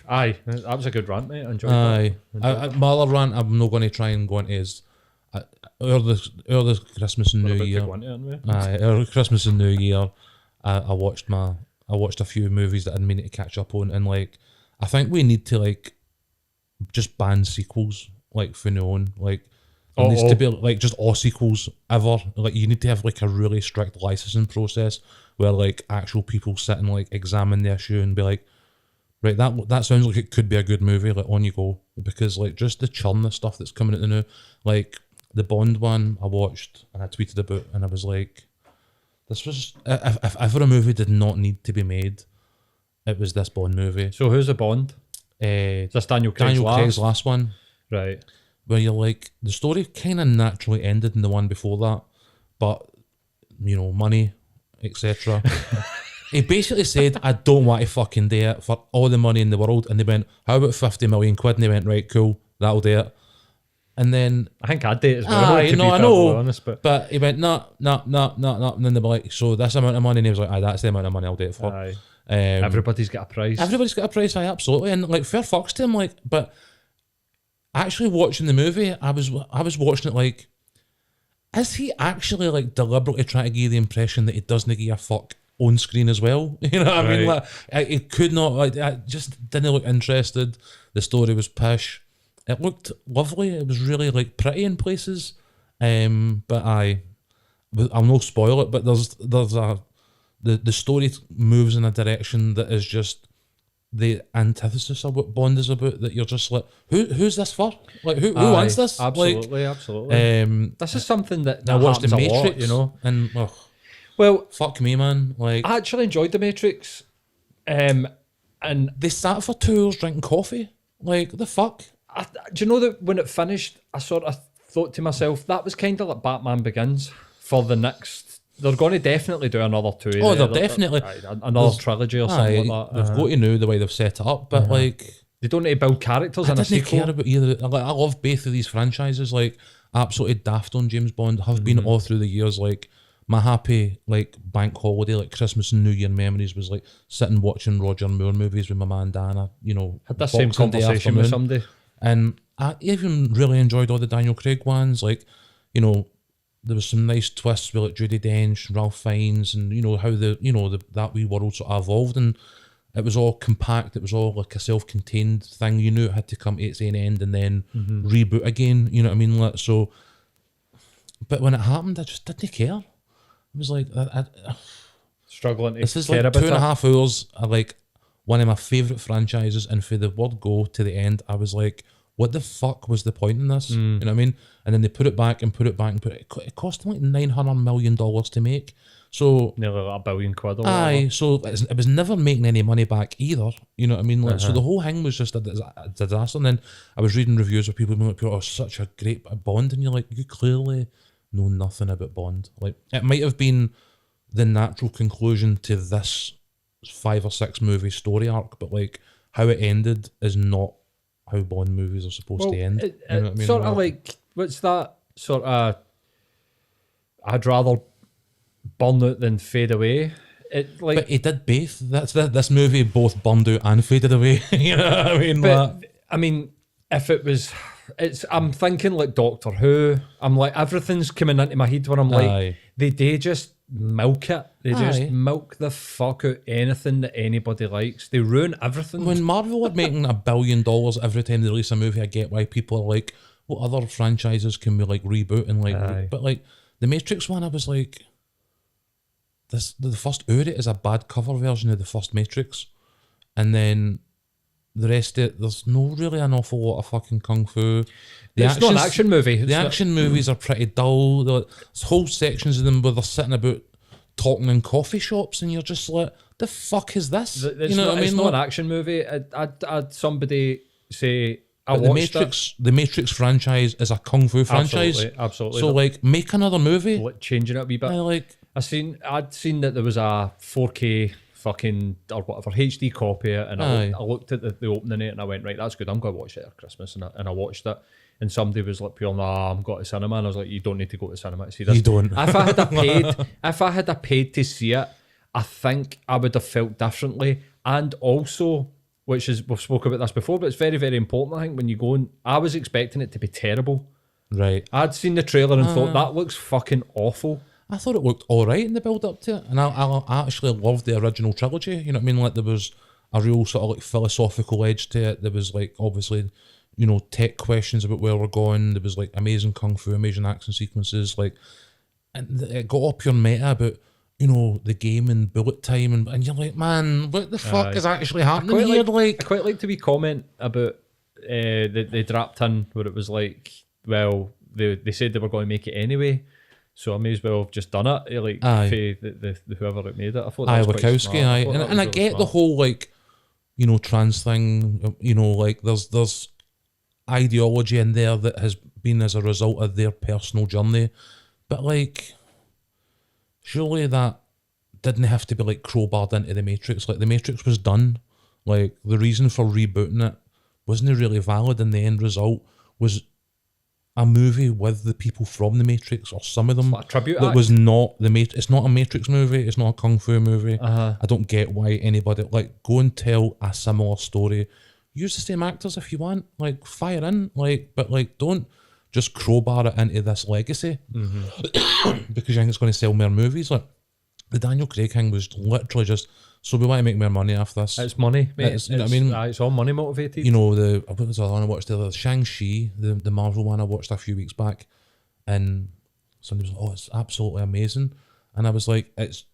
Aye, that was a good rant, mate. I enjoyed that. My other rant, I'm not going to try and go into is early Christmas and New Year. Early Christmas and New Year, I watched a few movies that I didn't mean to catch up on, and like, I think we need to like just ban sequels like from now on. Like, it needs to be like just all sequels ever. Like, you need to have like a really strict licensing process where like actual people sit and like examine the issue and be like, right, that sounds like it could be a good movie, like, on you go. Because like just the churn of stuff that's coming out the new, like the Bond one I watched and I tweeted about, and I was like, this was, if ever a movie did not need to be made, it was this Bond movie. So who's the Bond? Just Daniel Craig's last one. Right. Where you're like, the story kind of naturally ended in the one before that, but, money, etc. He basically said, I don't want to fucking do it for all the money in the world. And they went, how about 50 million quid? And they went, right, cool, that'll do it. And then, I think I'd do it as well. I know. Honest, but he went, no. And then they were like, so this amount of money. And he was like, aye, that's the amount of money I'll do it for. Aye. Everybody's got a price. Everybody's got a price, aye, absolutely. And like, fair fucks to him. Like, but actually watching the movie, I was watching it like, is he actually like deliberately trying to give the impression that he doesn't give a fuck on screen as well? You know what I mean? Like, it could not, like, I just didn't look interested. The story was pish. It looked lovely. It was really like pretty in places. But I'll not spoil it, but the story moves in a direction that is just the antithesis of what Bond is about, that you're just like, who's this for? Like, who wants this? Absolutely, like, absolutely. This is something that I watched happens The Matrix, a lot, and well, fuck me, man. Like, I actually enjoyed The Matrix, and they sat for 2 hours drinking coffee. Like, the fuck? Do you know that when it finished, I sort of thought to myself, that was kind of like Batman Begins for the next they're going to definitely do another 2. Oh, they're definitely another trilogy or something like that. They've got to know the way they've set it up, but like they don't need to build characters in a sequel. I didn't care about either. Like, I love both of these franchises. Like, absolutely daft on James Bond. Have been all through the years. Like, my happy like bank holiday, like Christmas and New Year memories was like sitting watching Roger Moore movies with my man Dana. You know, had that same conversation with somebody, and I even really enjoyed all the Daniel Craig ones. Like, you know, there was some nice twists with like Judi Dench, Ralph Fiennes, and you know how that wee world sort of evolved, and it was all compact. It was all like a self-contained thing. You knew it had to come to its own end and then reboot again. You know what I mean? Like, so, but when it happened, I just didn't care. It was like struggling to this is care like about 2.5 hours of like one of my favourite franchises, and for the word go to the end, I was like, what the fuck was the point in this? You know what I mean? And then they put it back and put it back and put it. It cost them like $900 million to make. So nearly like £1 billion or whatever. Aye, so it was never making any money back either. You know what I mean? Like, so the whole thing was just a disaster. And then I was reading reviews of people being like, "Oh, such a great Bond," and you're like, you clearly know nothing about Bond. Like, it might have been the natural conclusion to this 5 or 6 movie story arc, but like how it ended is not how Bond movies are supposed to end. You know what I mean? Sort of like, what's that sort of? I'd rather burn out than fade away. It like, but he did both. This movie both burned out and faded away. You know what I mean? But I mean, if it was. I'm thinking like Doctor Who. I'm like, everything's coming into my head where I'm like, they just milk it. They just milk the fuck out anything that anybody likes. They ruin everything. When Marvel are making $1 billion every time they release a movie, I get why people are like, what other franchises can we like reboot and like? But like the Matrix one, I was like, the first hour is a bad cover version of the first Matrix, and then the rest of it, there's no really an awful lot of fucking kung fu. It's not an action movie. The action movies are pretty dull. There's whole sections of them where they're sitting about talking in coffee shops, and you're just like, the fuck is this? You know what I mean? It's not an action movie. I'd somebody say, the Matrix franchise is a kung fu franchise. Absolutely. So like, make another movie. Like, changing it a wee bit. I'd seen that there was a 4K fucking or whatever HD copy of it, and I looked at the opening it and I went, right, that's good, I'm going to watch it at Christmas, and I watched it, and somebody was like, pure, nah, I'm going to cinema, and I was like, you don't need to go to cinema to see this. You don't. If I had paid to see it, I think I would have felt differently. And also, which is, we've spoken about this before, but it's very, very important, I think, when you go in, I was expecting it to be terrible. Right. I'd seen the trailer and thought, that looks fucking awful. I thought it looked all right in the build up to it, and I actually loved the original trilogy. You know what I mean? Like, there was a real sort of like philosophical edge to it. There was like, obviously, you know, tech questions about where we're going. There was like amazing kung fu, amazing action sequences, like, and it got up your meta about, you know, the game and bullet time, and you're like, man, what the fuck is actually happening here? I quite like to be comment about the dropped in where it was like, well, they said they were going to make it anyway. So I may as well have just done it, like, the whoever it made it. I thought that was quite smart. And I get the whole, like, you know, trans thing, you know, like, there's ideology in there that has been as a result of their personal journey. But, like, surely that didn't have to be, like, crowbarred into the Matrix. Like, the Matrix was done. Like, the reason for rebooting it wasn't really valid, and the end result was a movie with the people from the Matrix, or some of them, like a tribute that act. Was not the Matrix. It's not a Matrix movie. It's not a kung fu movie. I don't get why anybody, like, go and tell a similar story. Use the same actors if you want. Like, fire in. Like, but like, don't just crowbar it into this legacy because you think it's going to sell more movies. Like, the Daniel Craig thing was literally just, so we want to make more money off this. It's money, mate. You know what I mean? It's all money motivated. You know, what was the other one I watched? The Shang-Chi, the Marvel one I watched a few weeks back, and somebody was like, oh, it's absolutely amazing. And I was like, it's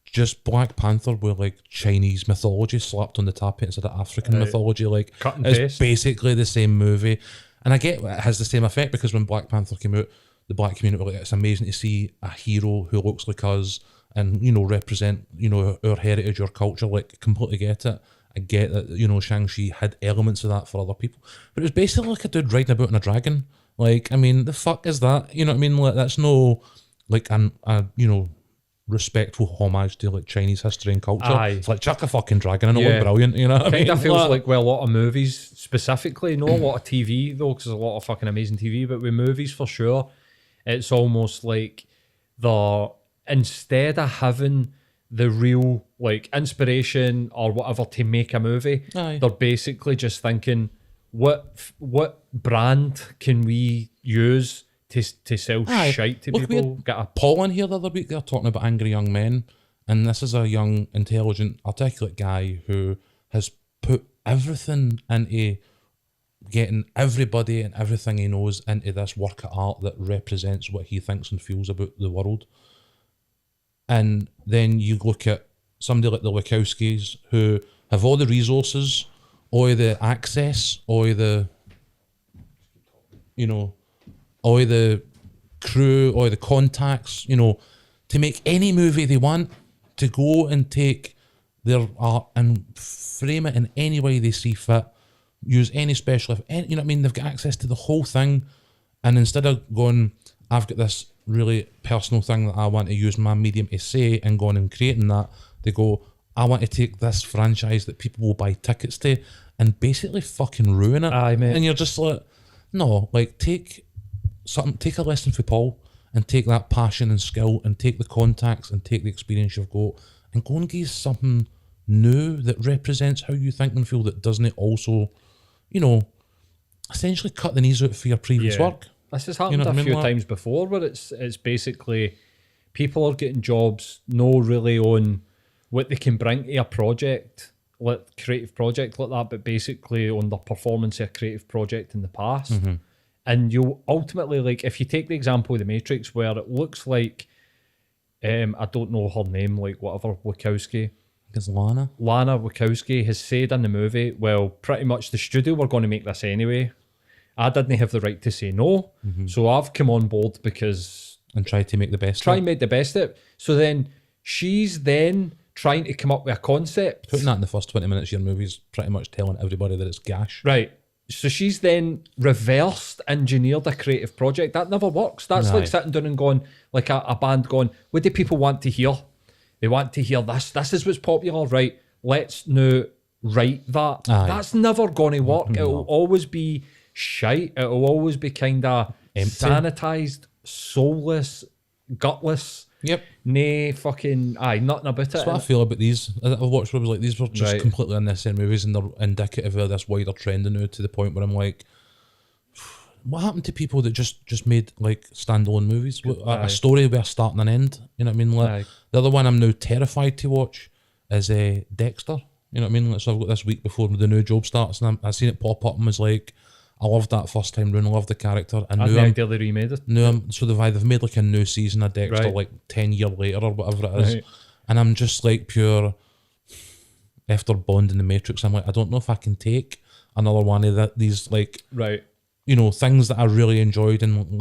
just Black Panther with like Chinese mythology slapped on the top instead of African mythology. Like, cut and it's paste. Basically the same movie. And I get it has the same effect because when Black Panther came out, the black community were like, it's amazing to see a hero who looks like us and, you know, represent, you know, our heritage, our culture. Like, completely get it. I get that, you know, Shang-Chi had elements of that for other people. But it was basically like a dude riding about on a dragon. Like, I mean, the fuck is that? You know what I mean? Like, that's no, like, you know, respectful homage to like Chinese history and culture. Aye. It's like chuck a fucking dragon and it Yeah. look brilliant, you know what I mean? Kind of feels like with a lot of movies specifically, not a lot of TV though, because there's a lot of fucking amazing TV, but with movies for sure, it's almost like instead of having the real like inspiration or whatever to make a movie, Aye. they're basically just thinking what brand can we use to sell Aye. shite to Look, we people. had Get a Paul in here the other week, they're talking about angry young men, and this is a young, intelligent, articulate guy who has put everything into getting everybody and everything he knows into this work of art that represents what he thinks and feels about the world. And then you look at somebody like the Wachowskis who have all the resources, all the access, all the, you know, all the crew, all the contacts, you know, to make any movie they want, to go and take their art and frame it in any way they see fit, use any special effect, you know what I mean? They've got access to the whole thing. And instead of going, I've got this really personal thing that I want to use my medium to say, and going and creating that, they go, I want to take this franchise that people will buy tickets to and basically fucking ruin it. Aye, mate. And you're just like, no, like take a lesson from Paul and take that passion and skill and take the contacts and take the experience you've got and go and give something new that represents how you think and feel, that doesn't also, you know, essentially cut the knees out for your previous work. This has happened what I a mean, few like- times before, where it's basically people are getting jobs no really on what they can bring to a project, like creative project like that, but basically on the performance of a creative project in the past. Mm-hmm. And you ultimately, like, if you take the example of The Matrix, where it looks like, I don't know her name, like whatever, Wachowski, Because Lana. Wachowski has said in the movie, well, pretty much the studio were going to make this anyway. I didn't have the right to say no, so I've come on board because And try to make the best try of it. and make the best of it. So then she's then trying to come up with a concept. Putting that in the first 20 minutes of your movie is pretty much telling everybody that it's gash. Right. So she's then reversed engineered a creative project. That never works. That's Aye. like sitting down and going, like a band going, what do people want to hear? They want to hear this. This is what's popular, right? Let's now write that. Aye. That's never going to work. It'll always be shite. It'll always be kind of Empty. sanitized, soulless, gutless. Yep. Nay, fucking, aye, nothing about it. That's what I feel about these. I've watched movies like these were just Right. completely unnecessary movies, and they're indicative of this wider trend now, to the point where I'm like, what happened to people that just made like standalone movies? Aye. A story with a start and an end. You know what I mean? Like, Aye. the other one I'm now terrified to watch is Dexter. You know what I mean? Like, so I've got this week before the new job starts, and I seen it pop up and was like, I loved that first time round, I loved the character. And That's now the I'm, idea they remade it. so they've made like a new season of Dexter Right. like 10 years later or whatever it is. Right. And I'm just like pure, after Bond in the Matrix, I'm like, I don't know if I can take another one of these like, Right. you know, things that I really enjoyed and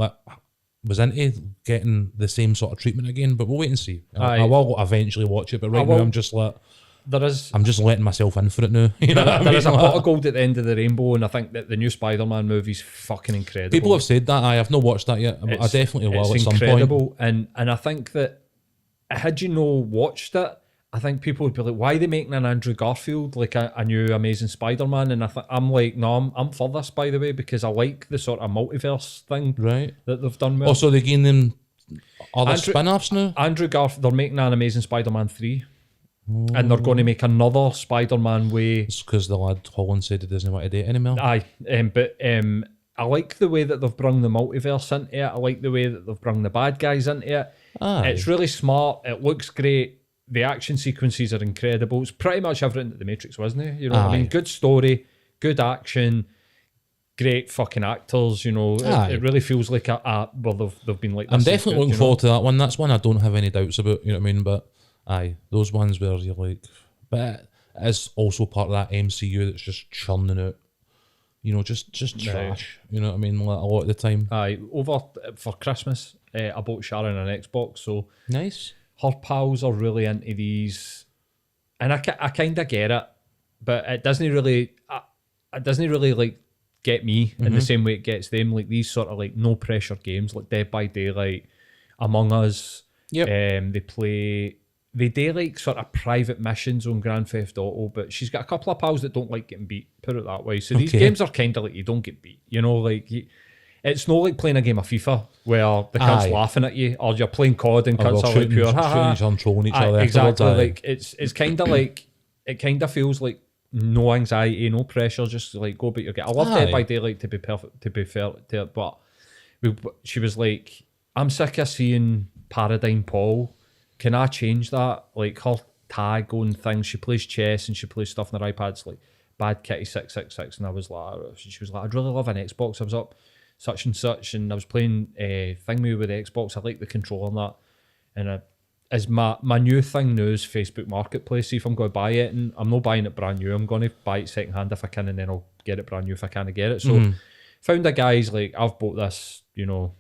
was into getting the same sort of treatment again. But we'll wait and see. Aye. I will eventually watch it, but right now will. I'm just like, There is I'm just letting myself in for it now. You know what I there is a mean? pot Like, of gold at the end of the rainbow, and I think that the new Spider-Man movie's fucking incredible. people have said that. I've not watched that yet, but I definitely will at It's some point. incredible, and I think that had you no watched it, I think people would be like, "Why are they making an Andrew Garfield like a new Amazing Spider-Man?" And I'm like, "No, I'm for this, by the way, because I like the sort of multiverse thing Right. that they've done with Also, they're giving them other Andrew- spin-offs now? Andrew Garfield. They're making an Amazing Spider-Man 3, and they're going to make another Spider-Man way. It's because the lad Holland said he doesn't want to date anymore. Aye, but I like the way that they've brung the multiverse into it. I like the way that they've brung the bad guys into it. Aye. It's really smart. It looks great. The action sequences are incredible. It's pretty much everything that The Matrix wasn't it? You know what I Aye. mean? Good story, good action, great fucking actors. You know, Aye. it really feels like well, they've been like. I'm this since definitely good, looking you know? forward to that one. That's one I don't have any doubts about, you know what I mean? But aye, those ones where you're like, but it's also part of that MCU that's just churning out, you know, just trash. You know what I mean? Like, a lot of the time. Aye, over for Christmas, I bought Sharon an Xbox, so Nice. her pals are really into these, and I kind of get it, but it doesn't really like get me in the same way it gets them. Like these sort of like no pressure games, like Dead by Daylight, Among Us, Yep. They do like sort of private missions on Grand Theft Auto, but she's got a couple of pals that don't like getting beat, put it that way. So these games are kind of like you don't get beat, you know, like it's not like playing a game of FIFA where the kid's laughing at you, or you're playing COD and kids are like pure trolling each other. Exactly, like it's kind of like, it kind of feels like no anxiety, no pressure, just like go about your game. I love Dead by Daylight, to be perfect, to be fair to it, but she was like, I'm sick of seeing Paradigm Paul. Can I change that? Like her tag on things, she plays chess and she plays stuff on her iPads like Bad Kitty 666, and I was like, she was like, I'd really love an Xbox. I was up such and such, and I was playing Thingy with the Xbox. I like the controller and that, and as my new thing now is Facebook Marketplace. See if I'm going to buy it, and I'm not buying it brand new. I'm going to buy it second hand if I can, and then I'll get it brand new if I can't get it. So found a guy's like, I've bought this, you know,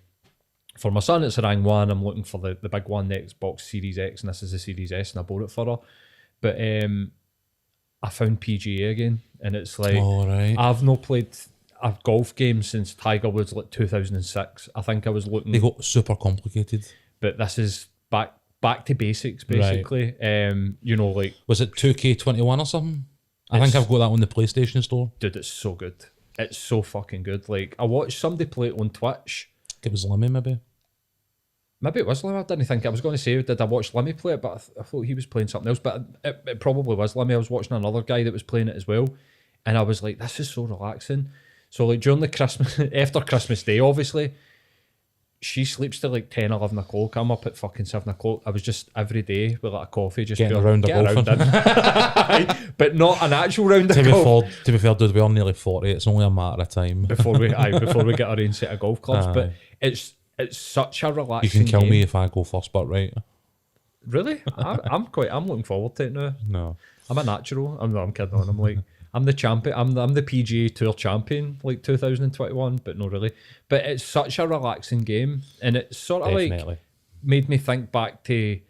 for my son. It's a Rang 1. I'm looking for the big one, the Xbox Series X, and this is the Series S, and I bought it for her. But I found PGA again, and it's like, I've not played a golf game since Tiger Woods, like 2006. I think I was looking. They got super complicated. But this is back to basics, basically. You know, like, was it 2K21 or something? I think I've got that on the PlayStation Store. Dude, it's so good. It's so fucking good. Like, I watched somebody play it on Twitch. It was Lemmy, maybe. Maybe it was Lemmy. I didn't think. I was going to say, did I watch Lemmy play it? But I thought he was playing something else. But it probably was Lemmy. I was watching another guy that was playing it as well, and I was like, this is so relaxing. So like during the Christmas, after Christmas Day, obviously, she sleeps till like 10, 11 o'clock. I'm up at fucking 7 o'clock. I was just every day with like a coffee, just getting around the golf, but not an actual round of golf. To be fair, dude, we're nearly 40. It's only a matter of time before we get our own set of golf clubs. But it's such a relaxing. You can kill game. me if I go first, but right. Really? I'm looking forward to it now. No, I'm a natural. I'm kidding on. I'm like, I'm the champion. I'm the PGA Tour champion, like 2021, but not really. But it's such a relaxing game, and it's sort of like made me think back to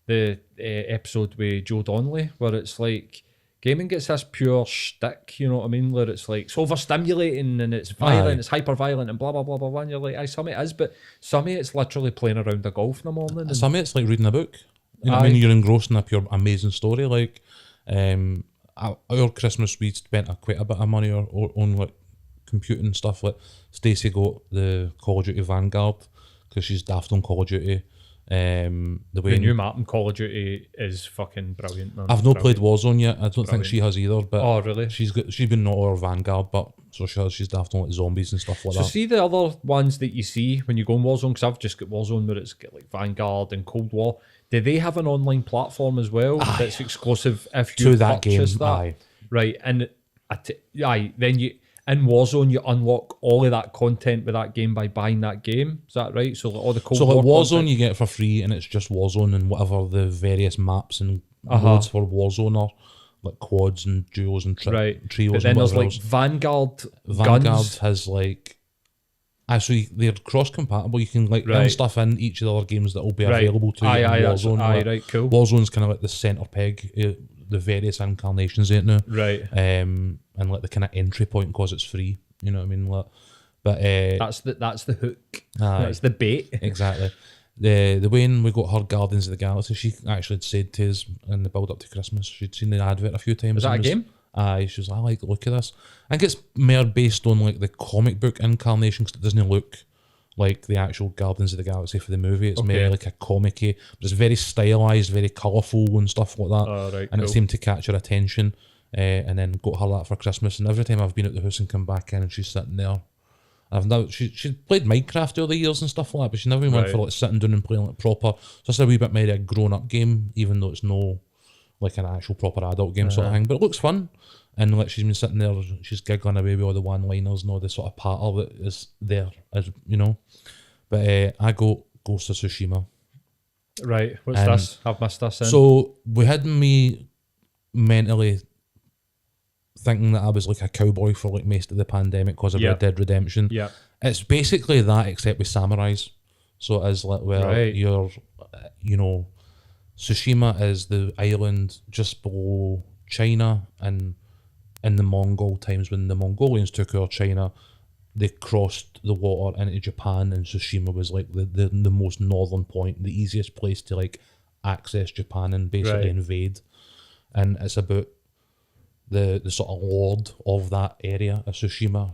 the episode with Joe Donnelly, where it's like gaming gets this pure shtick, you know what I mean? Where it's like it's overstimulating and it's violent, it's hyper violent and blah blah blah blah blah. And you're like, some it is, but some it's literally playing around the golf in the morning. Some it's like reading a book. You know what I mean? You're engrossed in a pure amazing story. Like, our Christmas we spent quite a bit of money on like computing stuff. Like Stacey got the Call of Duty Vanguard because she's daft on Call of Duty. The new map in Call of Duty is fucking brilliant, man. I've not played Warzone yet. I don't think she has either. But oh really? She's been not our Vanguard, but so she's daft on like zombies and stuff like that. So see the other ones that you see when you go on Warzone, because I've just got Warzone where it's got like Vanguard and Cold War. Do they have an online platform as well that's exclusive if you purchase that? Aye. Right, and then you in Warzone you unlock all of that content with that game by buying that game. Is that right? So like all the Cold War Warzone content, you get for free, and it's just Warzone and whatever the various maps and modes for Warzone are, like quads and duos and trios. But then there's like Vanguard guns. Has like. Actually, they're cross-compatible. You can like run stuff in each of the other games that will be available to you in Warzone. Right, cool. Warzone's kind of like the centre peg, the various incarnations in it now. Right. And like the kind of entry point because it's free. You know what I mean? Like, but that's the hook. That's the bait. Exactly. The way we got her Guardians of the Galaxy, she actually had said to us in the build up to Christmas, she'd seen the advert a few times. Was that a game? She was like, I like the look of this. I think it's more based on like the comic book incarnation because it doesn't look like the actual Guardians of the Galaxy for the movie. It's more like a comic-y, but it's very stylized, very colourful and stuff like that. And it seemed to catch her attention. And then got her that for Christmas. And every time I've been at the house and come back in and she's sitting there, she's played Minecraft over the years and stuff like that, but she never been went for like sitting down and playing like proper. So it's a wee bit more a grown-up game, even though it's no like an actual proper adult game sort of thing. But it looks fun. And like she's been sitting there, she's giggling away with all the one-liners and all the sort of patter that is there, as you know. But I go Ghost of Tsushima. Right, what's this? I've missed this in. So we had me mentally thinking that I was like a cowboy for like most of the pandemic because of Red Dead Redemption. Yeah, it's basically that except with samurais. So it is like you're, you know, Tsushima is the island just below China, and in the Mongol times when the Mongolians took over China, they crossed the water into Japan, and Tsushima was like the most northern point, the easiest place to like access Japan and basically Right. invade. And it's about the sort of lord of that area of Tsushima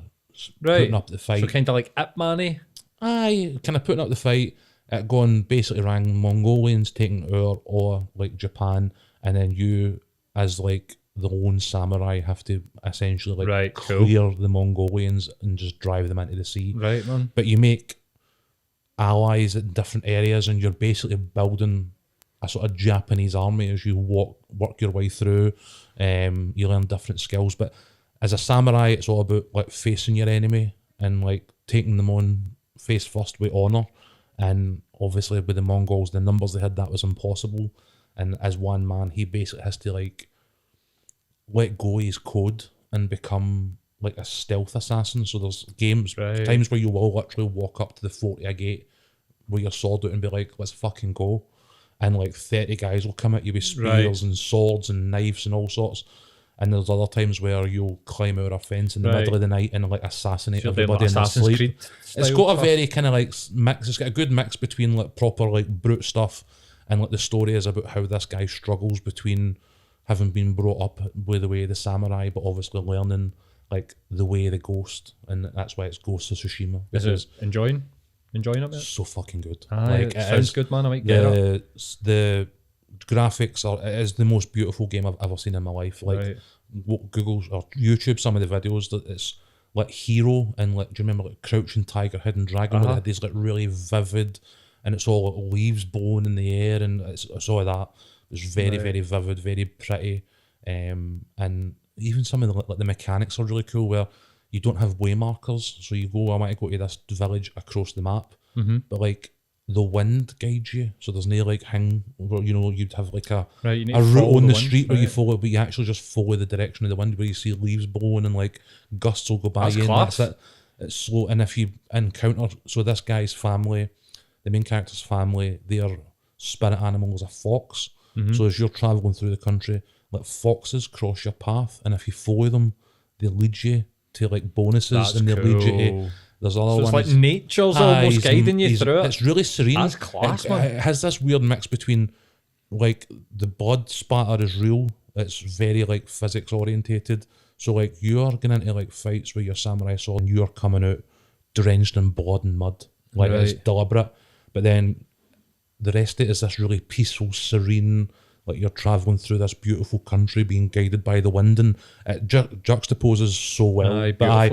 putting Right. up the fight. So kind of like Ip Man-y. Aye, kind of putting up the fight. It going basically rang Mongolians taking over or like Japan, and then you as like the lone samurai have to essentially like Right, cool. clear the Mongolians and just drive them into the sea. Right, man. But you make allies in different areas, and you're basically building a sort of Japanese army as you work your way through. You learn different skills, but as a samurai, it's all about like facing your enemy and like taking them on face first with honor. And obviously, with the Mongols, the numbers they had, that was impossible. And as one man, he basically has to like let go of his code and become like a stealth assassin. So there's times where you will literally walk up to the fort of a gate with your sword out and be like, let's fucking go. And like 30 guys will come at you with spears and swords and knives and all sorts. And there's other times where you'll climb out a fence in the middle of the night and like assassinate everybody in their sleep. It's got a very kind of like mix. It's got a good mix between like proper like brute stuff and like the story is about how this guy struggles between having been brought up with the way of the samurai, but obviously learning like the way of the ghost, and that's why it's Ghost of Tsushima. Is it enjoying it? Mate? So fucking good. Like, it sounds good, man. I might get it. The graphics are. It is the most beautiful game I've ever seen in my life. Like Google or YouTube, some of the videos that it's like Hero and like, do you remember like Crouching Tiger, Hidden Dragon? Where they had these like really vivid, and it's all like leaves blowing in the air, and it's all of that. It's very very vivid, very pretty, and even some of the like the mechanics are really cool where you don't have way markers, so you go, I want to go to this village across the map, but like the wind guides you, so there's no like hang where, you know, you'd have like a route on the street where you follow, but you actually just follow the direction of the wind, where you see leaves blowing and like gusts will go by you, and that's it. It's slow, and if you encounter, so this guy's family, the main character's family, their spirit animal is a fox. So as you're traveling through the country, like foxes cross your path, and if you follow them, they lead you to like bonuses, and they lead you to. There's other ones. It's like nature's almost guiding you through it. It's really serene. That's class, man. It has this weird mix between like the blood spatter is real. It's very like physics orientated. So like you are going into like fights with your samurai sword, and you are coming out drenched in blood and mud. Like it's deliberate, but then the rest of it is this really peaceful, serene, like you're travelling through this beautiful country being guided by the wind, and it juxtaposes so well. But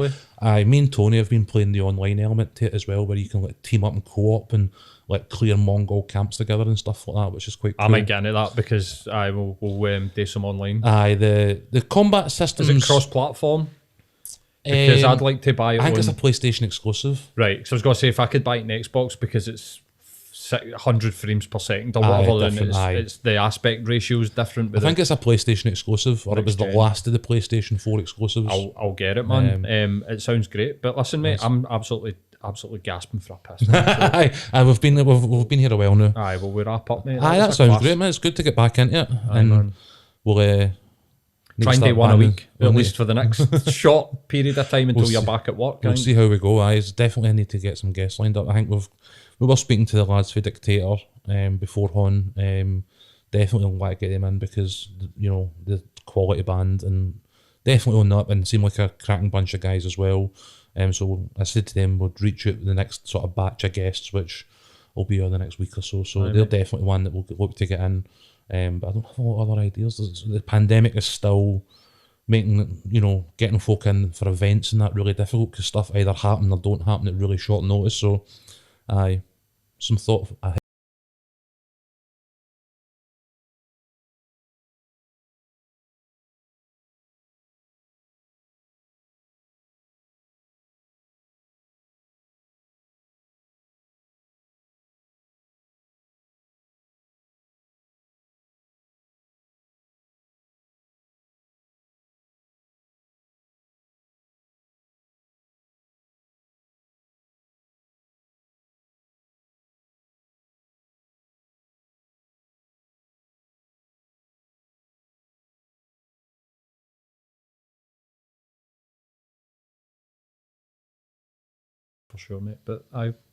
me and Tony have been playing the online element to it as well, where you can like team up and co-op and like clear Mongol camps together and stuff like that, which is quite cool. I might get into that because I will do some online. The combat systems... Is it cross-platform? Because I'd like to buy it. I think it's a PlayStation exclusive. Right, so I was going to say, if I could buy it on Xbox because it's 100 frames per second or whatever, then it's the aspect ratio is different. I think it's a PlayStation exclusive, or it was the last of the PlayStation 4 exclusives. I'll get it, man. It sounds great. But listen, mate, I'm absolutely gasping for a piss. We've been here a while now. Aye, well, we wrap up, mate. That sounds great, man. It's good to get back into it. Man. We'll try and do one a week, at least for the next short period of time until you're back at work. We'll see how we go. I definitely need to get some guests lined up. I think we were speaking to the lads for Dictator beforehand. Definitely want to get them in because, you know, the quality band, and definitely on that, and seem like a cracking bunch of guys as well. So I said to them we'd reach out the next sort of batch of guests, which will be over the next week or so. So they're definitely one that we'll look to get in. But I don't have a lot of other ideas. The pandemic is still making, you know, getting folk in for events and that really difficult because stuff either happen or don't happen at really short notice. So some thought for sure, mate. But I